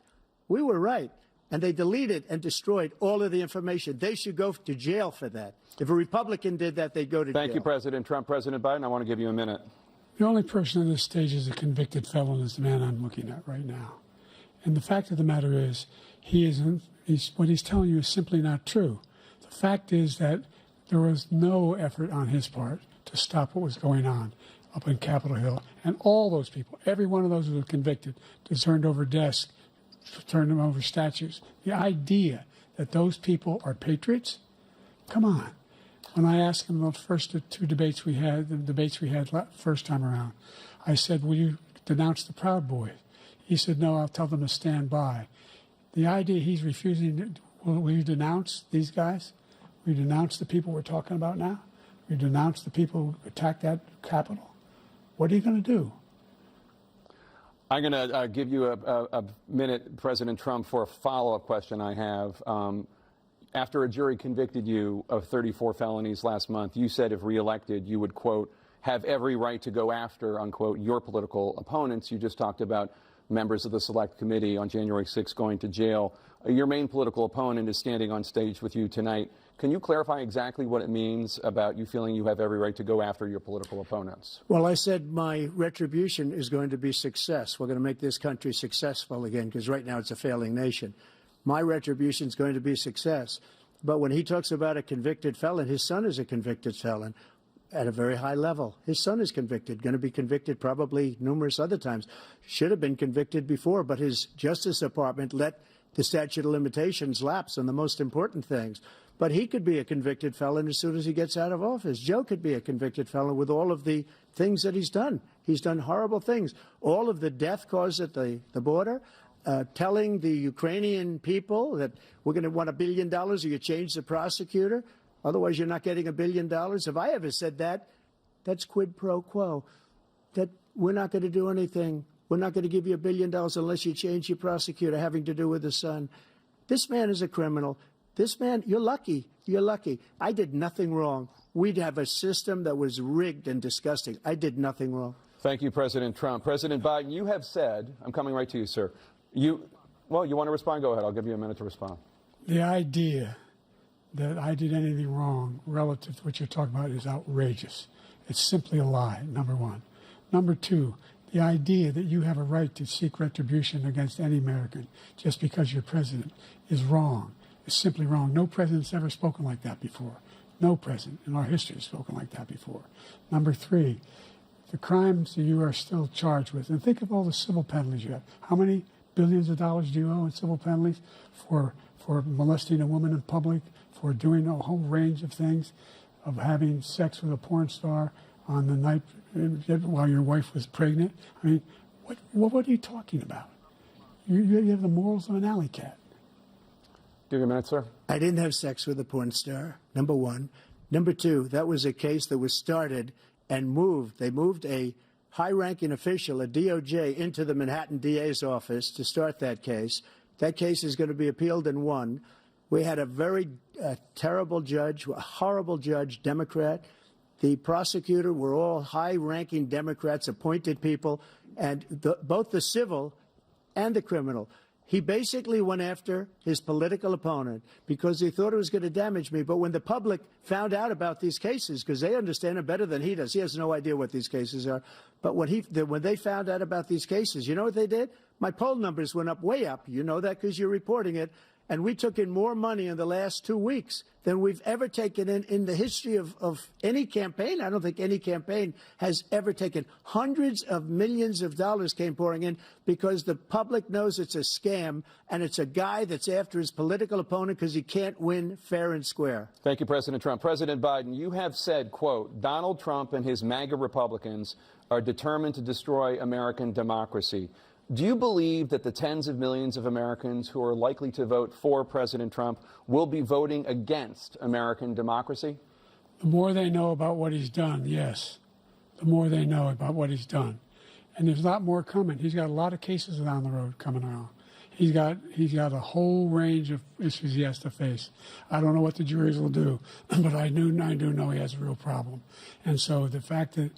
We were right. And they deleted and destroyed all of the information. They should go to jail for that. If a Republican did that, they'd go to jail. Thank you, President Trump. President Biden, I want to give you a minute. The only person on this stage is a convicted felon is the man I'm looking at right now. And the fact of the matter is, what he's telling you is simply not true. The fact is that there was no effort on his part to stop what was going on up in Capitol Hill. And all those people, every one of those who were convicted, turned over desks, turned them over statues. The idea that those people are patriots? Come on. When I asked him about the first two debates we had, the debates we had first time around, I said, will you denounce the Proud Boys? He said, no, I'll tell them to stand by. The idea he's refusing, will you denounce these guys? We denounce the people we're talking about now? We denounce the people who attacked that Capitol? What are you going to do? I'm going to give you a minute, President Trump, for a follow-up question I have. After a jury convicted you of 34 felonies last month, you said if reelected, you would, quote, have every right to go after, unquote, your political opponents. You just talked about members of the Select Committee on January 6th going to jail. Your main political opponent is standing on stage with you tonight. Can you clarify exactly what it means about you feeling you have every right to go after your political opponents? Well, I said my retribution is going to be success. We're going to make this country successful again, because right now it's a failing nation. My retribution is going to be success. But when he talks about a convicted felon, his son is a convicted felon at a very high level. His son is convicted, going to be convicted probably numerous other times. Should have been convicted before, but his Justice Department let the statute of limitations lapse on the most important things. But he could be a convicted felon as soon as he gets out of office. Joe could be a convicted felon with all of the things that he's done. He's done horrible things. All of the death caused at the border, telling the Ukrainian people that we're going to want $1 billion or you change the prosecutor. Otherwise, you're not getting $1 billion. If I ever said that, that's quid pro quo. That we're not going to do anything. We're not going to give you $1 billion unless you change your prosecutor, having to do with the son. This man is a criminal. This man, you're lucky. You're lucky. I did nothing wrong. We'd have a system that was rigged and disgusting. I did nothing wrong. Thank you, President Trump. President Biden, you have said, I'm coming right to you, sir. You want to respond? Go ahead. I'll give you a minute to respond. The idea that I did anything wrong relative to what you're talking about is outrageous. It's simply a lie, number one. Number two, the idea that you have a right to seek retribution against any American just because you're president is wrong. It's simply wrong. No president's ever spoken like that before. No president in our history has spoken like that before. Number three, the crimes that you are still charged with, and think of all the civil penalties you have. How many billions of dollars do you owe in civil penalties for molesting a woman in public, for doing a whole range of things, of having sex with a porn star on the night while your wife was pregnant? I mean, what are you talking about? You have the morals of an alley cat. Give you a minute, sir. I didn't have sex with a porn star, number one. Number two, that was a case that was started and moved. They moved a high-ranking official, a DOJ, into the Manhattan DA's office to start that case. That case is going to be appealed and won. We had a very terrible judge, a horrible judge, Democrat. The prosecutor were all high-ranking Democrats, appointed people, and both the civil and the criminal. He basically went after his political opponent because he thought it was going to damage me. But when the public found out about these cases, because they understand it better than he does, he has no idea what these cases are. But when they found out about these cases, you know what they did? My poll numbers went up, way up. You know that because you're reporting it. And we took in more money in the last 2 weeks than we've ever taken in the history of any campaign. I don't think any campaign has ever taken. Hundreds of millions of dollars came pouring in because the public knows it's a scam, and it's a guy that's after his political opponent because he can't win fair and square. Thank you, President Trump. President Biden, you have said, quote, Donald Trump and his MAGA Republicans are determined to destroy American democracy. Do you believe that the tens of millions of Americans who are likely to vote for President Trump will be voting against American democracy? The more they know about what he's done, yes. The more they know about what he's done. And there's a lot more coming. He's got a lot of cases down the road coming around. He's got a whole range of issues he has to face. I don't know what the juries will do, but I do know he has a real problem. And so the fact that,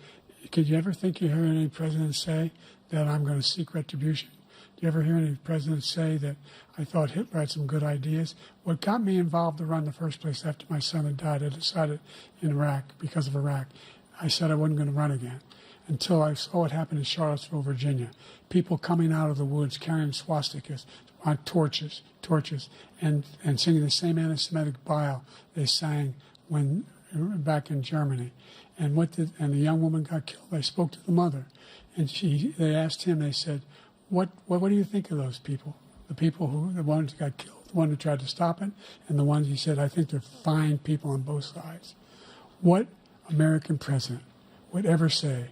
could you ever think you heard any president say that I'm going to seek retribution? Do you ever hear any president say that I thought Hitler had some good ideas? What got me involved to run in the first place after my son had died, I decided in Iraq, because of Iraq, I said I wasn't going to run again until I saw what happened in Charlottesville, Virginia. People coming out of the woods carrying swastikas, torches, and singing the same anti-Semitic bile they sang when back in Germany. And the young woman got killed. I spoke to the mother, and they asked him. They said, "What do you think of those people? The ones who got killed, the one who tried to stop it, and the ones," he said, "I think they're fine people on both sides." What American president would ever say,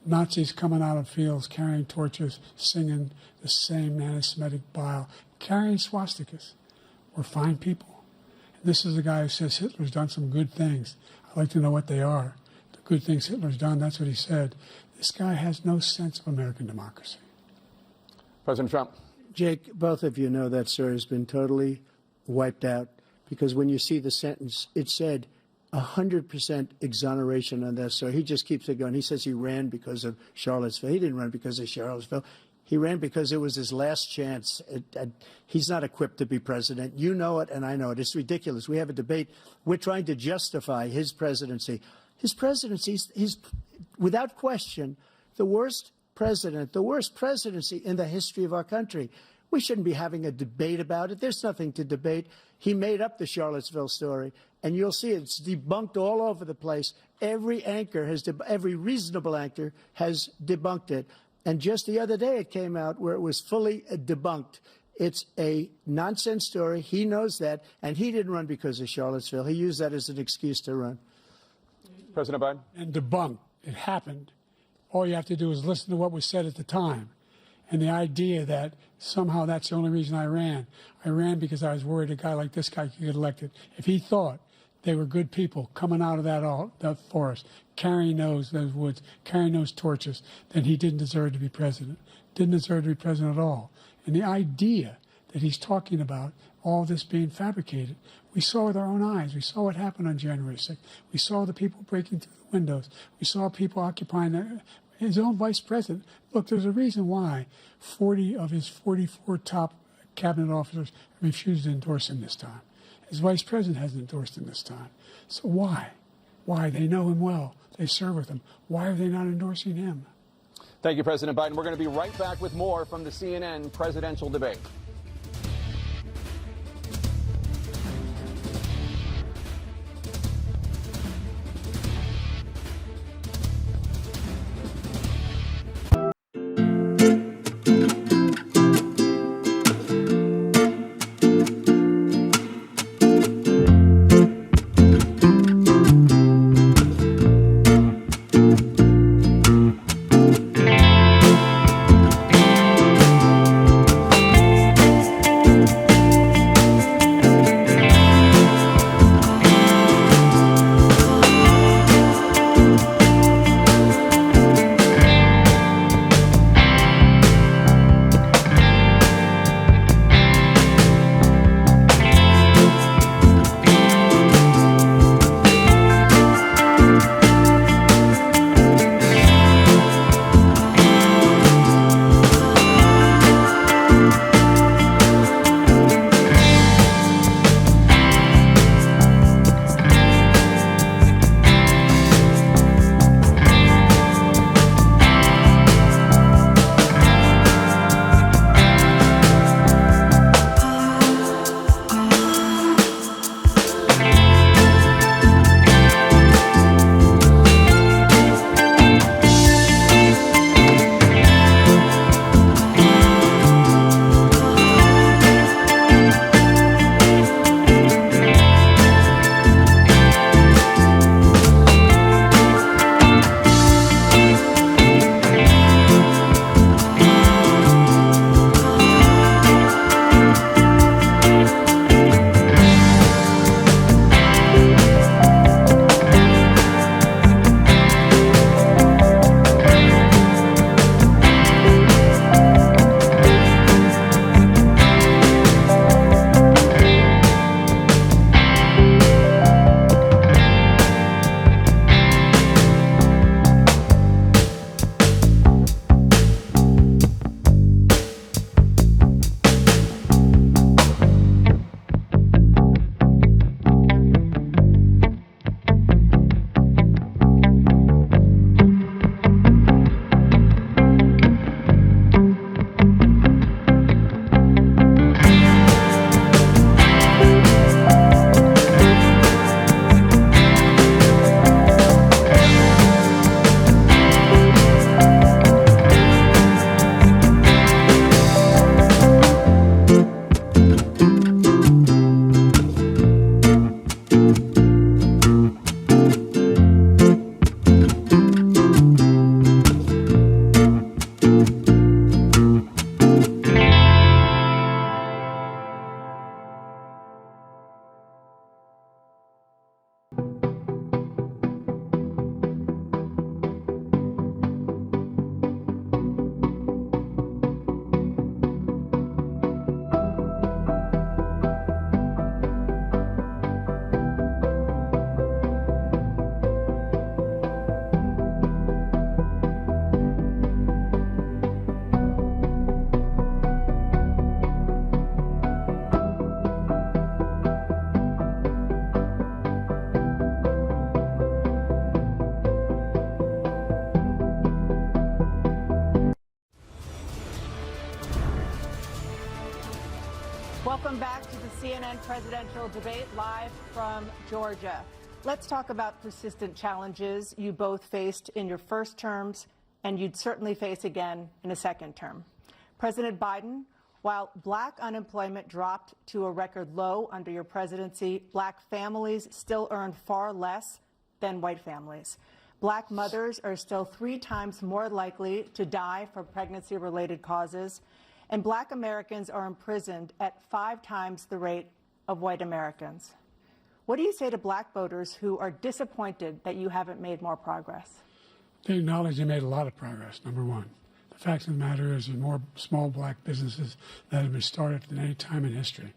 Nazis coming out of fields carrying torches, singing the same anti-Semitic bile, carrying swastikas, were fine people? And this is the guy who says Hitler's done some good things. I'd like to know what they are. The good things Hitler's done, that's what he said. This guy has no sense of American democracy. President Trump. Jake, both of you know that, sir, has been totally wiped out, because when you see the sentence, it said 100% exoneration on that, sir. He just keeps it going. He says he ran because of Charlottesville. He didn't run because of Charlottesville. He ran because it was his last chance. He's not equipped to be president. You know it, and I know it. It's ridiculous. We have a debate. We're trying to justify his presidency. His presidency, he's without question the worst president, the worst presidency in the history of our country. We shouldn't be having a debate about it. There's nothing to debate. He made up the Charlottesville story, and you'll see it's debunked all over the place. Every reasonable anchor has debunked it. And just the other day it came out where it was fully debunked. It's a nonsense story. He knows that, and he didn't run because of Charlottesville. He used that as an excuse to run. President Biden? And debunked. It happened. All you have to do is listen to what was said at the time. And the idea that somehow that's the only reason I ran. I ran because I was worried a guy like this guy could get elected. If he thought they were good people coming out of that forest, carrying those woods, carrying those torches, then he didn't deserve to be president. Didn't deserve to be president at all. And the idea that he's talking about all this being fabricated, we saw with our own eyes. We saw what happened on January 6th. We saw the people breaking through the windows. We saw people occupying his own vice president. Look, there's a reason why 40 of his 44 top cabinet officers refused to endorse him this time. His vice president hasn't endorsed him this time. So why? Why? They know him well. They serve with him. Why are they not endorsing him? Thank you, President Biden. We're going to be right back with more from the CNN presidential debate. Welcome back to the CNN presidential debate live from Georgia. Let's talk about persistent challenges you both faced in your first terms and you'd certainly face again in a second term. President Biden, while black unemployment dropped to a record low under your presidency, black families still earned far less than white families. Black mothers are still 3 times more likely to die from pregnancy-related causes, and black Americans are imprisoned at 5 times the rate of white Americans. What do you say to black voters who are disappointed that you haven't made more progress? They acknowledge they made a lot of progress, number one. The fact of the matter is there's more small black businesses that have been started than any time in history.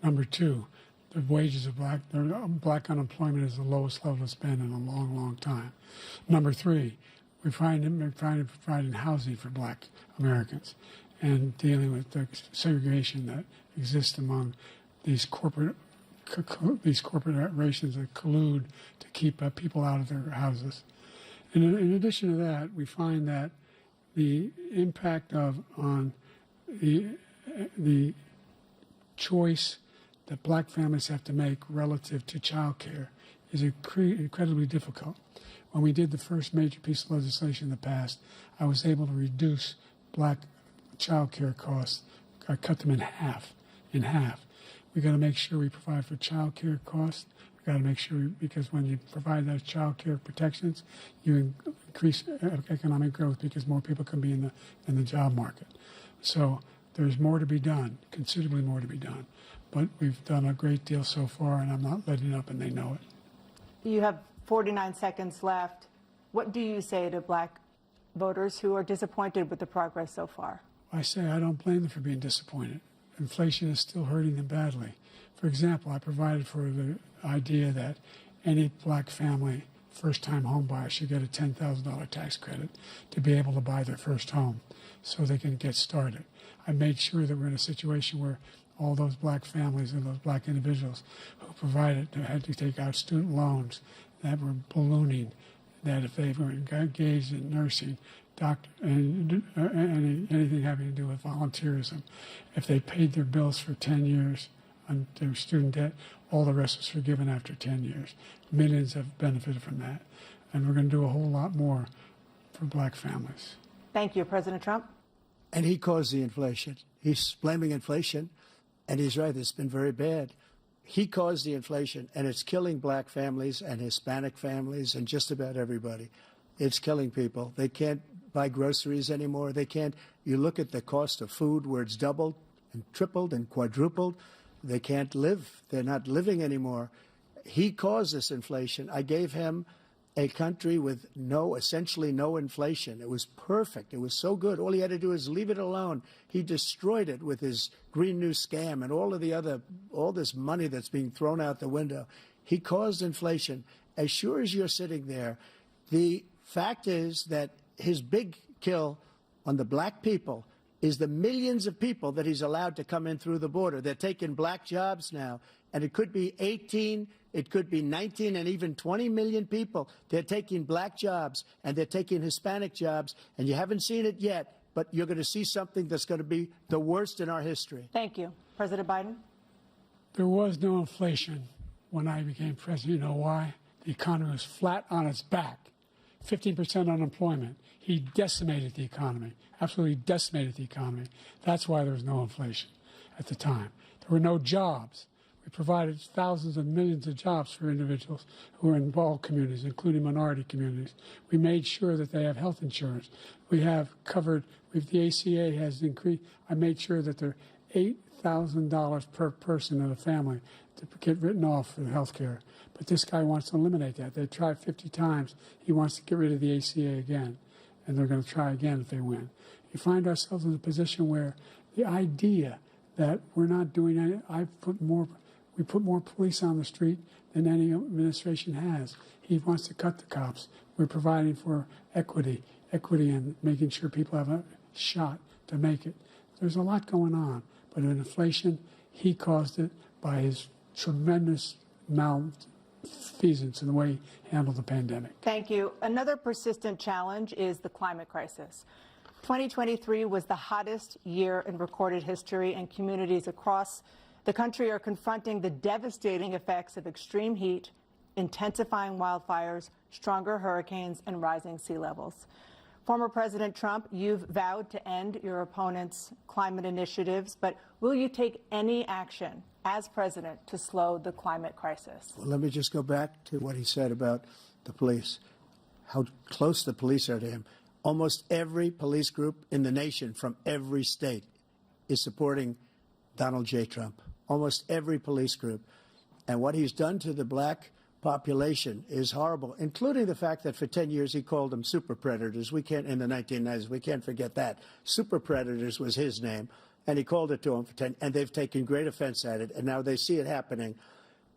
Number two, the wages of black unemployment is the lowest level it's been in a long, long time. Number three, we're trying to provide housing for black Americans and dealing with the segregation that exists among these corporations that collude to keep people out of their houses. And in addition to that, we find that the impact on the choice that black families have to make relative to child care is incredibly difficult. When we did the first major piece of legislation in the past, I was able to reduce black child care costs. I cut them in half. We got to make sure we provide for child care costs. We got to make sure, because when you provide those child care protections, you increase economic growth because more people can be in the job market. So there's more to be done, considerably more to be done. But we've done a great deal so far, and I'm not letting up, and they know it. You have 49 seconds left. What do you say to black voters who are disappointed with the progress so far? I say I don't blame them for being disappointed. Inflation is still hurting them badly. For example, I provided for the idea that any black family, first-time home buyer, should get a $10,000 tax credit to be able to buy their first home so they can get started. I made sure that we're in a situation where all those black families and those black individuals who had to take out student loans that were ballooning, that if they were engaged in nursing, doctor, and anything having to do with volunteerism, if they paid their bills for 10 years on their student debt, all the rest was forgiven after 10 years. Millions have benefited from that. And we're going to do a whole lot more for black families. Thank you, President Trump. And he caused the inflation. He's blaming inflation, and he's right, it's been very bad. He caused the inflation, and it's killing black families and Hispanic families and just about everybody. It's killing people. They can't buy groceries anymore. They can't. You look at the cost of food where it's doubled and tripled and quadrupled. They can't live. They're not living anymore. He caused this inflation. I gave him a country with essentially no inflation. It was perfect. It was so good. All he had to do is leave it alone. He destroyed it with his Green New scam and all this money that's being thrown out the window. He caused inflation. As sure as you're sitting there, the fact is that his big kill on the black people is the millions of people that he's allowed to come in through the border. They're taking black jobs now, and it could be 18, it could be 19, and even 20 million people. They're taking black jobs, and they're taking Hispanic jobs, and you haven't seen it yet, but you're going to see something that's going to be the worst in our history. Thank you. President Biden? There was no inflation when I became president. You know why? The economy was flat on its back. 15% unemployment. He decimated the economy, absolutely decimated the economy. That's why there was no inflation at the time. There were no jobs. We provided thousands of millions of jobs for individuals who are in all communities, including minority communities. We made sure that they have health insurance. We have covered, the ACA has increased. I made sure that they're $8,000 per person in a family to get written off for health care. But this guy wants to eliminate that. They tried 50 times. He wants to get rid of the ACA again, and they're going to try again if they win. You find ourselves in a position where the idea that we're not doing any, we put more police on the street than any administration has. He wants to cut the cops. We're providing for equity and making sure people have a shot to make it. There's a lot going on, but in inflation, he caused it by his tremendous malfeasance in the way he handled the pandemic. Thank you. Another persistent challenge is the climate crisis. 2023 was the hottest year in recorded history, and communities across The country are confronting the devastating effects of extreme heat, intensifying wildfires, stronger hurricanes, and rising sea levels. Former President Trump, you've vowed to end your opponent's climate initiatives, but will you take any action as president to slow the climate crisis? Well, let me just go back to what he said about the police, how close the police are to him. Almost every police group in the nation from every state is supporting Donald J. Trump. Almost every police group. And what he's done to the black population is horrible, including the fact that for 10 years he called them super predators. We can't, in the 1990s, we can't forget that. Super predators was his name, and he called it to them for 10, and they've taken great offense at it, and now they see it happening.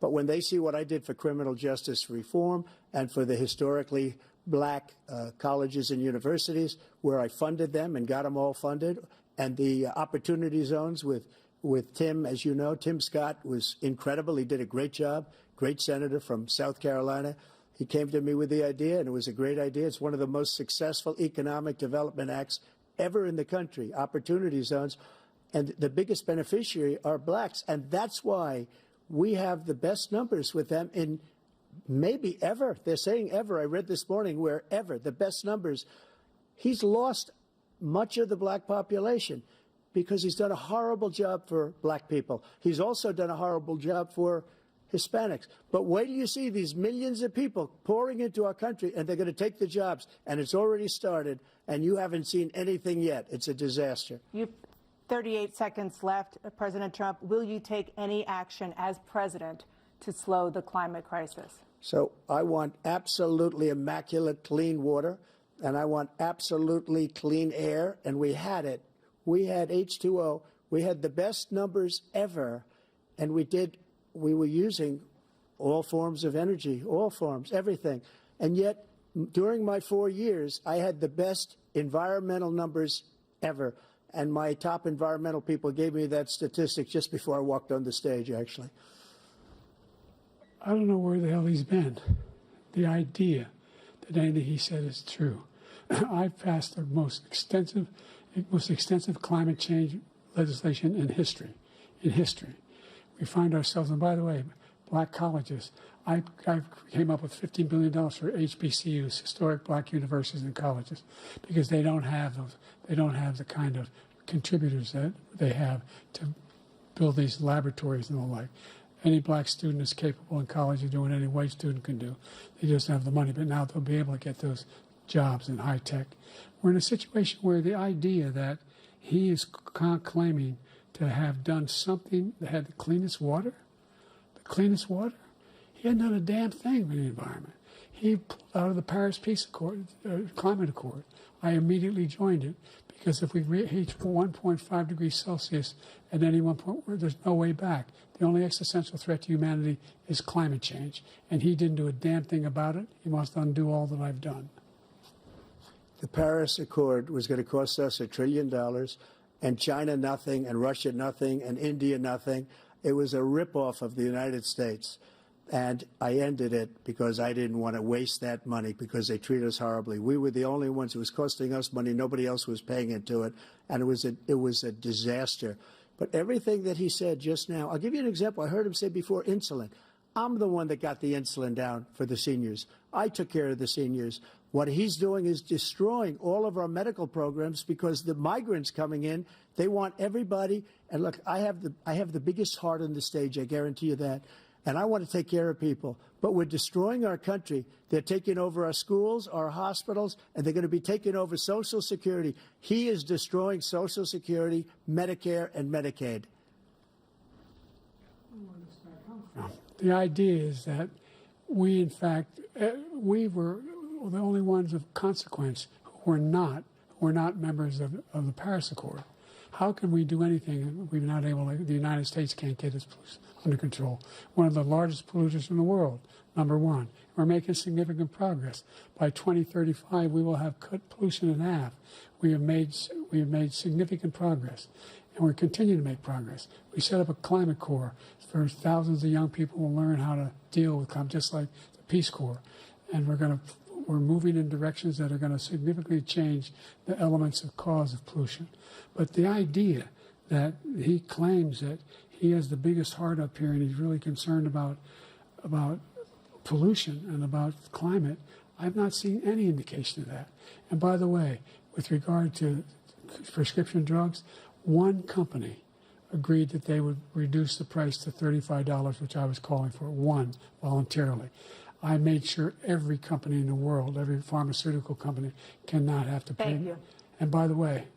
But when they see what I did for criminal justice reform and for the historically black colleges and universities, where I funded them and got them all funded, and the opportunity zones with Tim, as you know, Tim Scott was incredible. He did a great job. Great senator from South Carolina. He came to me with the idea, and it was a great idea. It's one of the most successful economic development acts ever in the country, opportunity zones. And the biggest beneficiary are blacks. And that's why we have the best numbers with them in maybe ever. They're saying ever. I read this morning where ever, the best numbers. He's lost much of the black population because he's done a horrible job for black people. He's also done a horrible job for Hispanics. But wait till you see these millions of people pouring into our country, and they're going to take the jobs, and it's already started, and you haven't seen anything yet. It's a disaster. You've 38 seconds left. President Trump, will you take any action as president to slow the climate crisis? So I want absolutely immaculate clean water, and I want absolutely clean air, and we had it. We had H2O. We had the best numbers ever, and we were using all forms of energy, all forms, everything. And yet, during my 4 years, I had the best environmental numbers ever. And my top environmental people gave me that statistic just before I walked on the stage, actually. I don't know where the hell he's been. The idea that anything he said is true. I've passed the most extensive climate change legislation in history. We find ourselves, and by the way, black colleges. I came up with $15 billion for HBCUs, historic black universities and colleges, because they don't have those. They don't have the kind of contributors that they have to build these laboratories and the like. Any black student is capable in college of doing any white student can do. They just don't have the money, but now they'll be able to get those jobs in high tech. We're in a situation where the idea that he is claiming to have done something that had the cleanest water. He hadn't done a damn thing for the environment. He pulled out of the Paris Climate Accord. I immediately joined it because if we reach 1.5 degrees Celsius at any one point, there's no way back. The only existential threat to humanity is climate change, and he didn't do a damn thing about it. He wants to undo all that I've done. The Paris Accord was going to cost us $1 trillion. And China nothing, and Russia nothing, and India nothing. It was a ripoff of the United States. And I ended it because I didn't want to waste that money because they treat us horribly. We were the only ones. It was costing us money. Nobody else was paying into it. And it was a disaster. But everything that he said just now, I'll give you an example. I heard him say before insulin. I'm the one that got the insulin down for the seniors. I took care of the seniors. What he's doing is destroying all of our medical programs because the migrants coming in, they want everybody. And look, I have the biggest heart on the stage, I guarantee you that. And I want to take care of people. But we're destroying our country. They're taking over our schools, our hospitals, and they're going to be taking over Social Security. He is destroying Social Security, Medicare, and Medicaid. The idea is that we, in fact, we were the only ones of consequence who were not members of the Paris Accord. How can we do anything if we're not able to, the United States can't get its pollution under control? One of the largest polluters in the world, number one. We're making significant progress. By 2035, we will have cut pollution in half. We have made significant progress, and we're continuing to make progress. We set up a climate corps for thousands of young people who will learn how to deal with climate, just like the Peace Corps. And we're moving in directions that are going to significantly change the elements of cause of pollution. But the idea that he claims that He has the biggest heart up here, and he's really concerned about pollution and about climate. I've not seen any indication of that. And by the way, with regard to prescription drugs, one company agreed that they would reduce the price to $35, which I was calling for, one, voluntarily. I made sure every company in the world, every pharmaceutical company, cannot have to pay. Thank you. And by the way,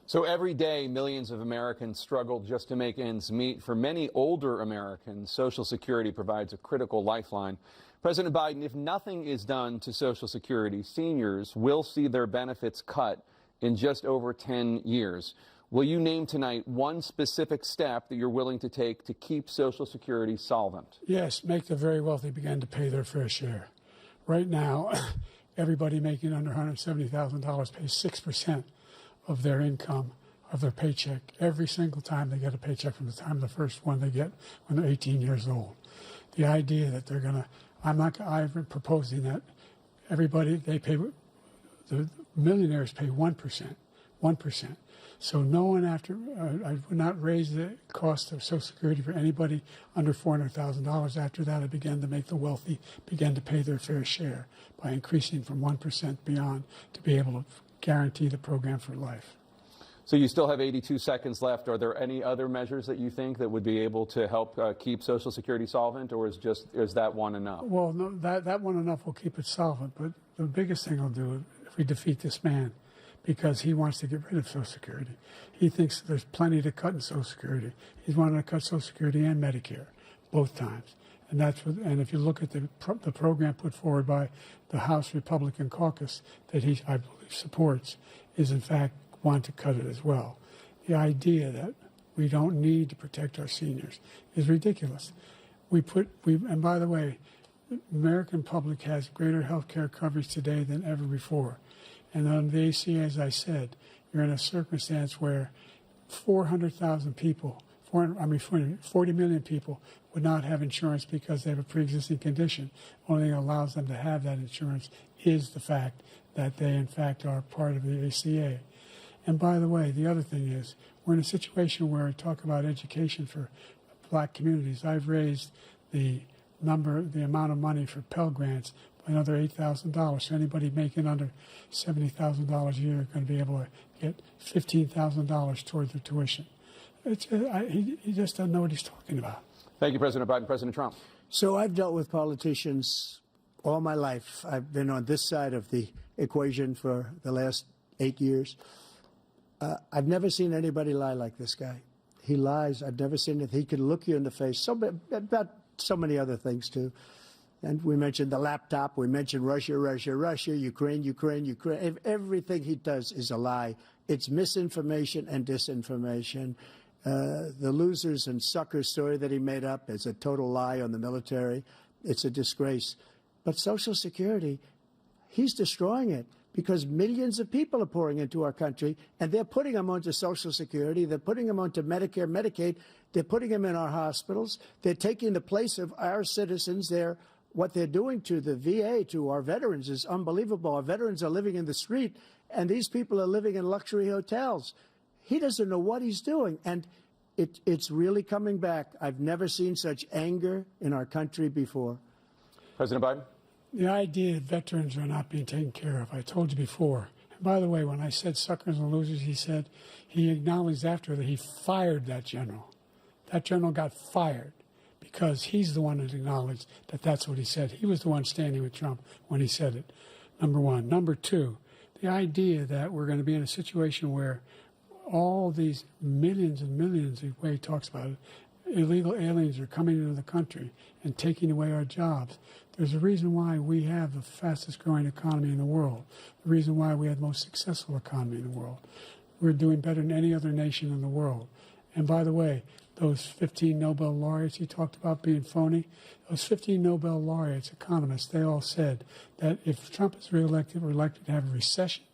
so every day, millions of Americans struggle just to make ends meet. For many older Americans, Social Security provides a critical lifeline. President Biden, if nothing is done to Social Security, seniors will see their benefits cut in just over 10 years. Will you name tonight one specific step that you're willing to take to keep Social Security solvent? yes, make the very wealthy begin to pay their fair share. Right now, everybody making under $170,000 pays 6% of their income, of their paycheck, every single time they get a paycheck from the time of the first one they get when they're 18 years old. The idea that they're going to, I've been proposing that everybody, they pay, the millionaires pay 1%. So no one I would not raise the cost of Social Security for anybody under $400,000. After that, I began to make the wealthy begin to pay their fair share by increasing from 1% beyond to be able to guarantee the program for life. So you still have 82 seconds left. Are there any other measures that you think that would be able to help keep Social Security solvent, or is that one enough? Well, no, that one enough will keep it solvent. But the biggest thing will do if we defeat this man, because he wants to get rid of Social Security. He thinks there's plenty to cut in Social Security. He's wanted to cut Social Security and Medicare both times. And and if you look at the program put forward by the House Republican caucus that I believe supports, is in fact want to cut it as well. The idea that we don't need to protect our seniors is ridiculous. And by the way, the American public has greater health care coverage today than ever before. And on the ACA, as I said, you're in a circumstance where 400,000 people, 40 million people would not have insurance because they have a pre-existing condition. Only thing that allows them to have that insurance is the fact that they, in fact, are part of the ACA. And by the way, the other thing is, we're in a situation where I talk about education for black communities. I've raised the amount of money for Pell Grants by another $8,000. So anybody making under $70,000 a year is going to be able to get $15,000 toward their tuition. He just doesn't know what he's talking about. Thank you, President Biden. President Trump. So I've dealt with politicians all my life. I've been on this side of the equation for the last 8 years. I've never seen anybody lie like this guy. He lies. I've never seen it. He can look you in the face. About so many other things, too. And we mentioned the laptop. We mentioned Russia, Ukraine. Everything he does is a lie. It's misinformation and disinformation. The losers and suckers story that he made up is a total lie on the military. It's a disgrace. But Social Security, he's destroying it because millions of people are pouring into our country, and they're putting them onto Social Security. They're putting them onto Medicare, Medicaid. They're putting them in our hospitals. They're taking the place of our citizens. What they're doing to the VA, to our veterans, is unbelievable. Our veterans are living in the street, and these people are living in luxury hotels. He doesn't know what he's doing, and it's really coming back. I've never seen such anger in our country before. President Biden? The idea that veterans are not being taken care of, I told you before. And by the way, when I said suckers and losers, he acknowledged after that he fired that general. That general got fired because he's the one that acknowledged that that's what he said. He was the one standing with Trump when he said it, number one. Number two, the idea that we're going to be in a situation where all these millions and millions, the way he talks about it, illegal aliens are coming into the country and taking away our jobs. There's a reason why we have the fastest growing economy in the world, the reason why we have the most successful economy in the world. We're doing better than any other nation in the world. And by the way, those 15 Nobel laureates he talked about being phony, those 15 Nobel laureates, economists, they all said that if Trump is reelected, we're likely to have a recession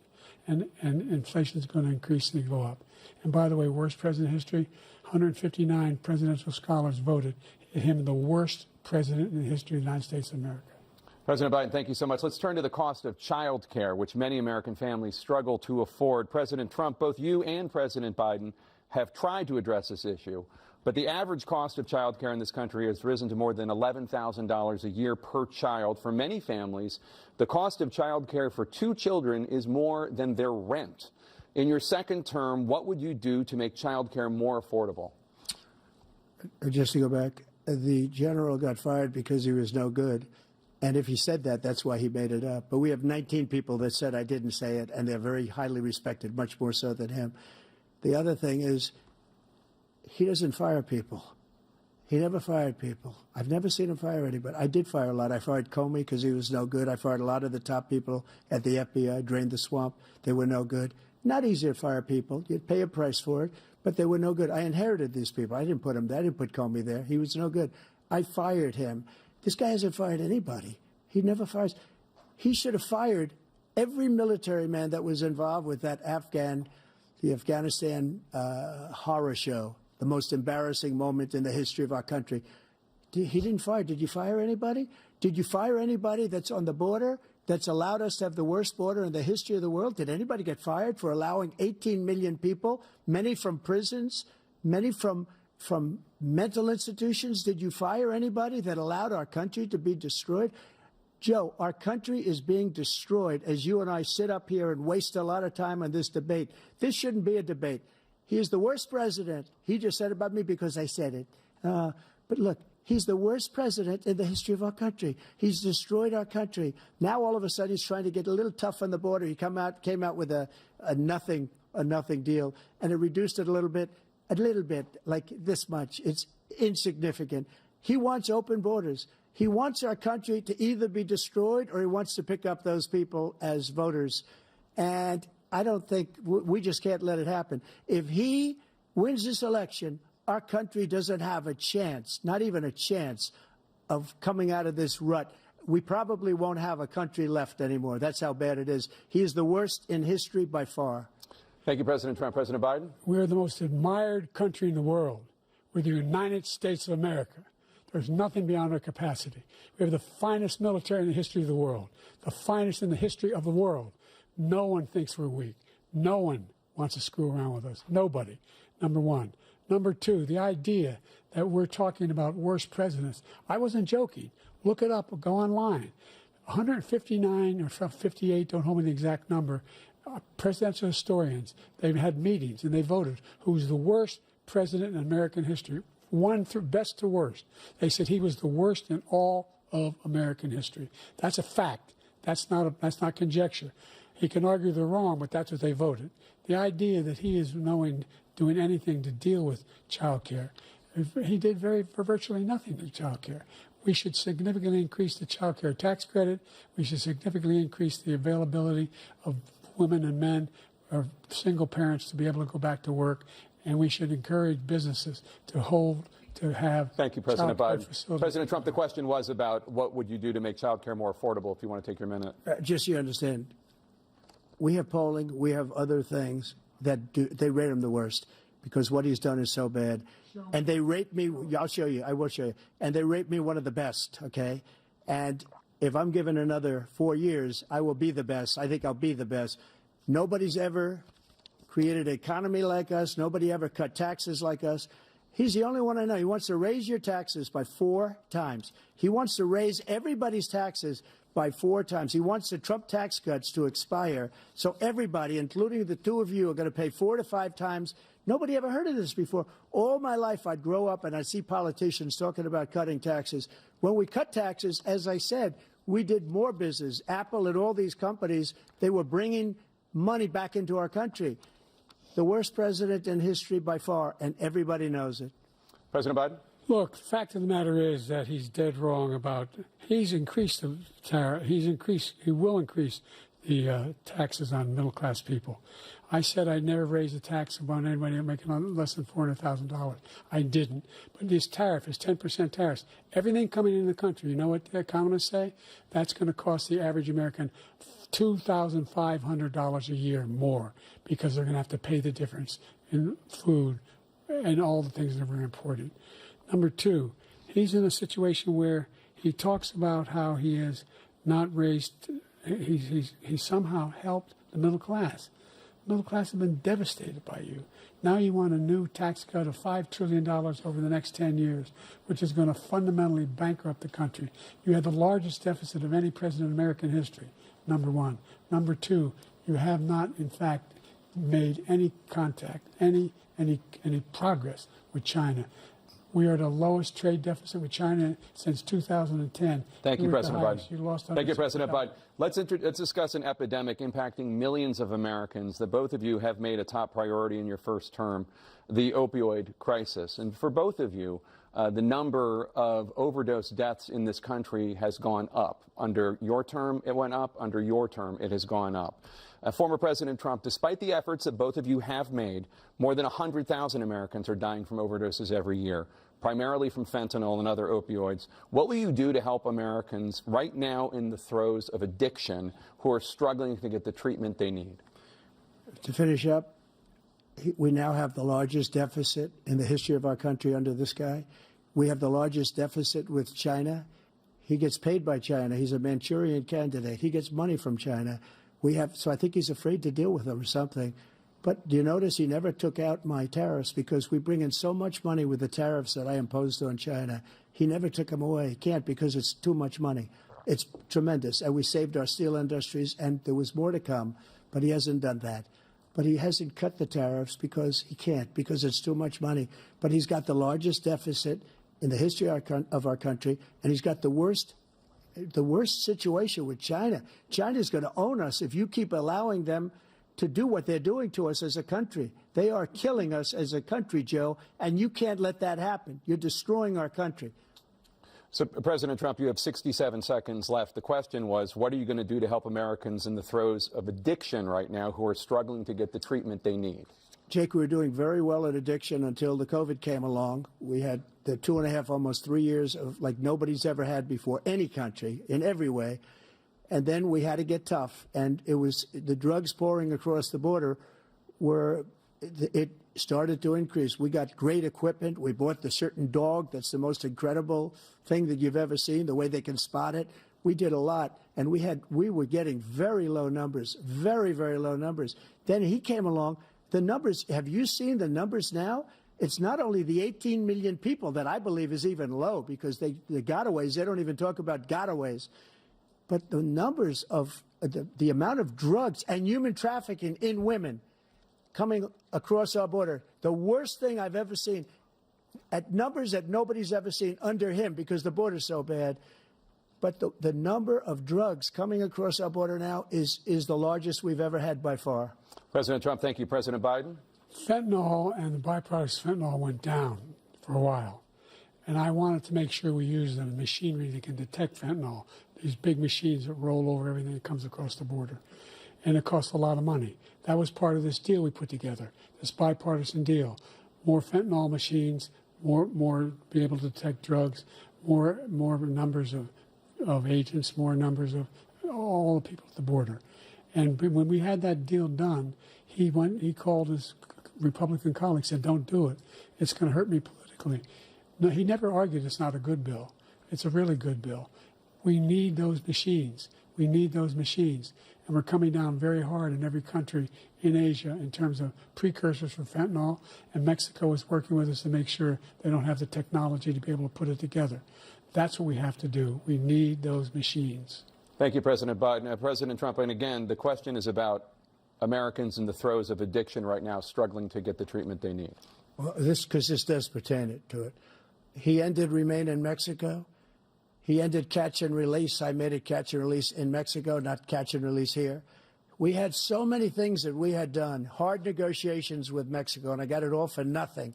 and inflation is going to increase and go up. And by the way, worst president in history, 159 presidential scholars voted him the worst president in the history of the United States of America. President Biden, thank you so much. Let's turn to the cost of child care, which many American families struggle to afford. President Trump, both you and President Biden have tried to address this issue. But the average cost of child care in this country has risen to more than $11,000 a year per child. For many families, the cost of child care for 2 children is more than their rent. In your second term, what would you do to make child care more affordable? Just to go back, the general got fired because he was no good. And if he said that, that's why he made it up. But we have 19 people that said I didn't say it, and they're very highly respected, much more so than him. The other thing is, he doesn't fire people. He never fired people. I've never seen him fire anybody. I did fire a lot. I fired Comey because he was no good. I fired a lot of the top people at the FBI, drained the swamp. They were no good. Not easy to fire people. You'd pay a price for it, but they were no good. I inherited these people. I didn't put him there. I didn't put Comey there. He was no good. I fired him. This guy hasn't fired anybody. He never fires. He should have fired every military man that was involved with that the Afghanistan horror show, the most embarrassing moment in the history of our country. He didn't fire. Did you fire anybody? Did you fire anybody that's on the border, that's allowed us to have the worst border in the history of the world? Did anybody get fired for allowing 18 million people, many from prisons, many from mental institutions? Did you fire anybody that allowed our country to be destroyed? Joe, our country is being destroyed as you and I sit up here and waste a lot of time on this debate. This shouldn't be a debate. He is the worst president. He just said about me because I said it. But look, he's the worst president in the history of our country. He's destroyed our country. Now all of a sudden he's trying to get a little tough on the border. He came out with a nothing deal, and it reduced it a little bit, like this much. It's insignificant. He wants open borders. He wants our country to either be destroyed or he wants to pick up those people as voters. And I don't think we just can't let it happen. If he wins this election, our country doesn't have a chance, not even a chance, of coming out of this rut. We probably won't have a country left anymore. That's how bad it is. He is the worst in history by far. Thank you, President Trump. President Biden? We're the most admired country in the world. We're the United States of America. There's nothing beyond our capacity. We have the finest military in the history of the world, the finest in the history of the world. No one thinks we're weak. No one wants to screw around with us. Nobody, number one. Number two, the idea that we're talking about worse presidents. I wasn't joking. Look it up or go online. 159 or 58, don't hold me the exact number, presidential historians, they've had meetings and they voted who's the worst president in American history. One through best to worst. They said he was the worst in all of American history. That's a fact. That's not conjecture. He can argue they're wrong, but that's what they voted. The idea that he is doing anything to deal with child care, he did for virtually nothing to child care. We should significantly increase the child care tax credit. We should significantly increase the availability of women and men or single parents to be able to go back to work. And we should encourage businesses to have. Thank you, President Biden. President Trump, the question was about what would you do to make child care more affordable, if you want to take your minute. Just so you understand, we have polling, we have other things that they rate him the worst because what he's done is so bad. And they rate me, I'll show you, I will show you, and they rate me one of the best, okay? And if I'm given another 4 years, I will be the best. I think I'll be the best. Nobody's ever created an economy like us. Nobody ever cut taxes like us. He's the only one I know. He wants to raise your taxes by 4 times. He wants to raise everybody's taxes by 4 times. He wants the Trump tax cuts to expire. So everybody, including the 2 of you, are going to pay 4 to 5 times. Nobody ever heard of this before. All my life, I'd grow up and I'd see politicians talking about cutting taxes. When we cut taxes, as I said, we did more business. Apple and all these companies, they were bringing money back into our country. The worst president in history by far, and everybody knows it. President Biden? Look, the fact of the matter is that he's dead wrong about, he's increased the tariff, he will increase the taxes on middle-class people. I said I'd never raise a tax on anybody making less than $400,000. I didn't. But this tariff is 10% tariffs. Everything coming in the country, you know what the economists say? That's going to cost the average American $2,500 a year more because they're going to have to pay the difference in food and all the things that are very important. Number two, he's in a situation where he talks about how he has not raised, he somehow helped the middle class. The middle class have been devastated by you. Now you want a new tax cut of $5 trillion over the next 10 years, which is going to fundamentally bankrupt the country. You had the largest deficit of any president in American history, number one. Number two, you have not, in fact, made any contact, any progress with China. We are at the lowest trade deficit with China since 2010. Thank you, President Biden. You lost. Thank you, President Biden. Let's discuss an epidemic impacting millions of Americans that both of you have made a top priority in your first term, the opioid crisis. And for both of you, the number of overdose deaths in this country has gone up. Under your term, it went up. Under your term, it has gone up. Former President Trump, despite the efforts that both of you have made, more than 100,000 Americans are dying from overdoses every year, primarily from fentanyl and other opioids. What will you do to help Americans right now in the throes of addiction who are struggling to get the treatment they need? To finish up, we now have the largest deficit in the history of our country under this guy. We have the largest deficit with China. He gets paid by China. He's a Manchurian candidate. He gets money from China. So I think he's afraid to deal with them or something. But do you notice he never took out my tariffs because we bring in so much money with the tariffs that I imposed on China. He never took them away. He can't because it's too much money. It's tremendous. And we saved our steel industries, and there was more to come, but he hasn't done that. But he hasn't cut the tariffs because he can't, because it's too much money. But he's got the largest deficit in the history of our country, and he's got the worst situation with China. China's going to own us if you keep allowing them to do what they're doing to us as a country. They are killing us as a country, Joe, and you can't let that happen. You're destroying our country. So, President Trump, you have 67 seconds left. The question was, what are you going to do to help Americans in the throes of addiction right now who are struggling to get the treatment they need? Jake, we were doing very well at addiction until the COVID came along. We had the 2.5, almost 3 years of like nobody's ever had before, any country, in every way. And then we had to get tough. And it was the drugs pouring across the border it started to increase. We got great equipment. We bought the certain dog that's the most incredible thing that you've ever seen, the way they can spot it. We did a lot. And we were getting very low numbers, very, very low numbers. Then he came along. The numbers, have you seen the numbers now? It's not only the 18 million people that I believe is even low because the gotaways, they don't even talk about gotaways. But the numbers of the amount of drugs and human trafficking in women coming across our border, the worst thing I've ever seen, at numbers that nobody's ever seen under him because the border's so bad. But the number of drugs coming across our border now is the largest we've ever had by far. President Trump, thank you. President Biden? Fentanyl and the byproducts of fentanyl went down for a while. And I wanted to make sure we use the machinery that can detect fentanyl, these big machines that roll over everything that comes across the border. And it costs a lot of money. That was part of this deal we put together, this bipartisan deal. More fentanyl machines, more be able to detect drugs, more numbers of agents, more numbers of all the people at the border. And when we had that deal done, he called his Republican colleagues, said, don't do it. It's going to hurt me politically. No, he never argued it's not a good bill. It's a really good bill. We need those machines. We need those machines. And we're coming down very hard in every country in Asia in terms of precursors for fentanyl. And Mexico is working with us to make sure they don't have the technology to be able to put it together. That's what we have to do. We need those machines. Thank you, President Biden. President Trump, and again, the question is about Americans in the throes of addiction right now struggling to get the treatment they need. Well, this does pertain to it. He ended Remain in Mexico. He ended catch and release. I made it catch and release in Mexico, not catch and release here. We had so many things that we had done, hard negotiations with Mexico, and I got it all for nothing.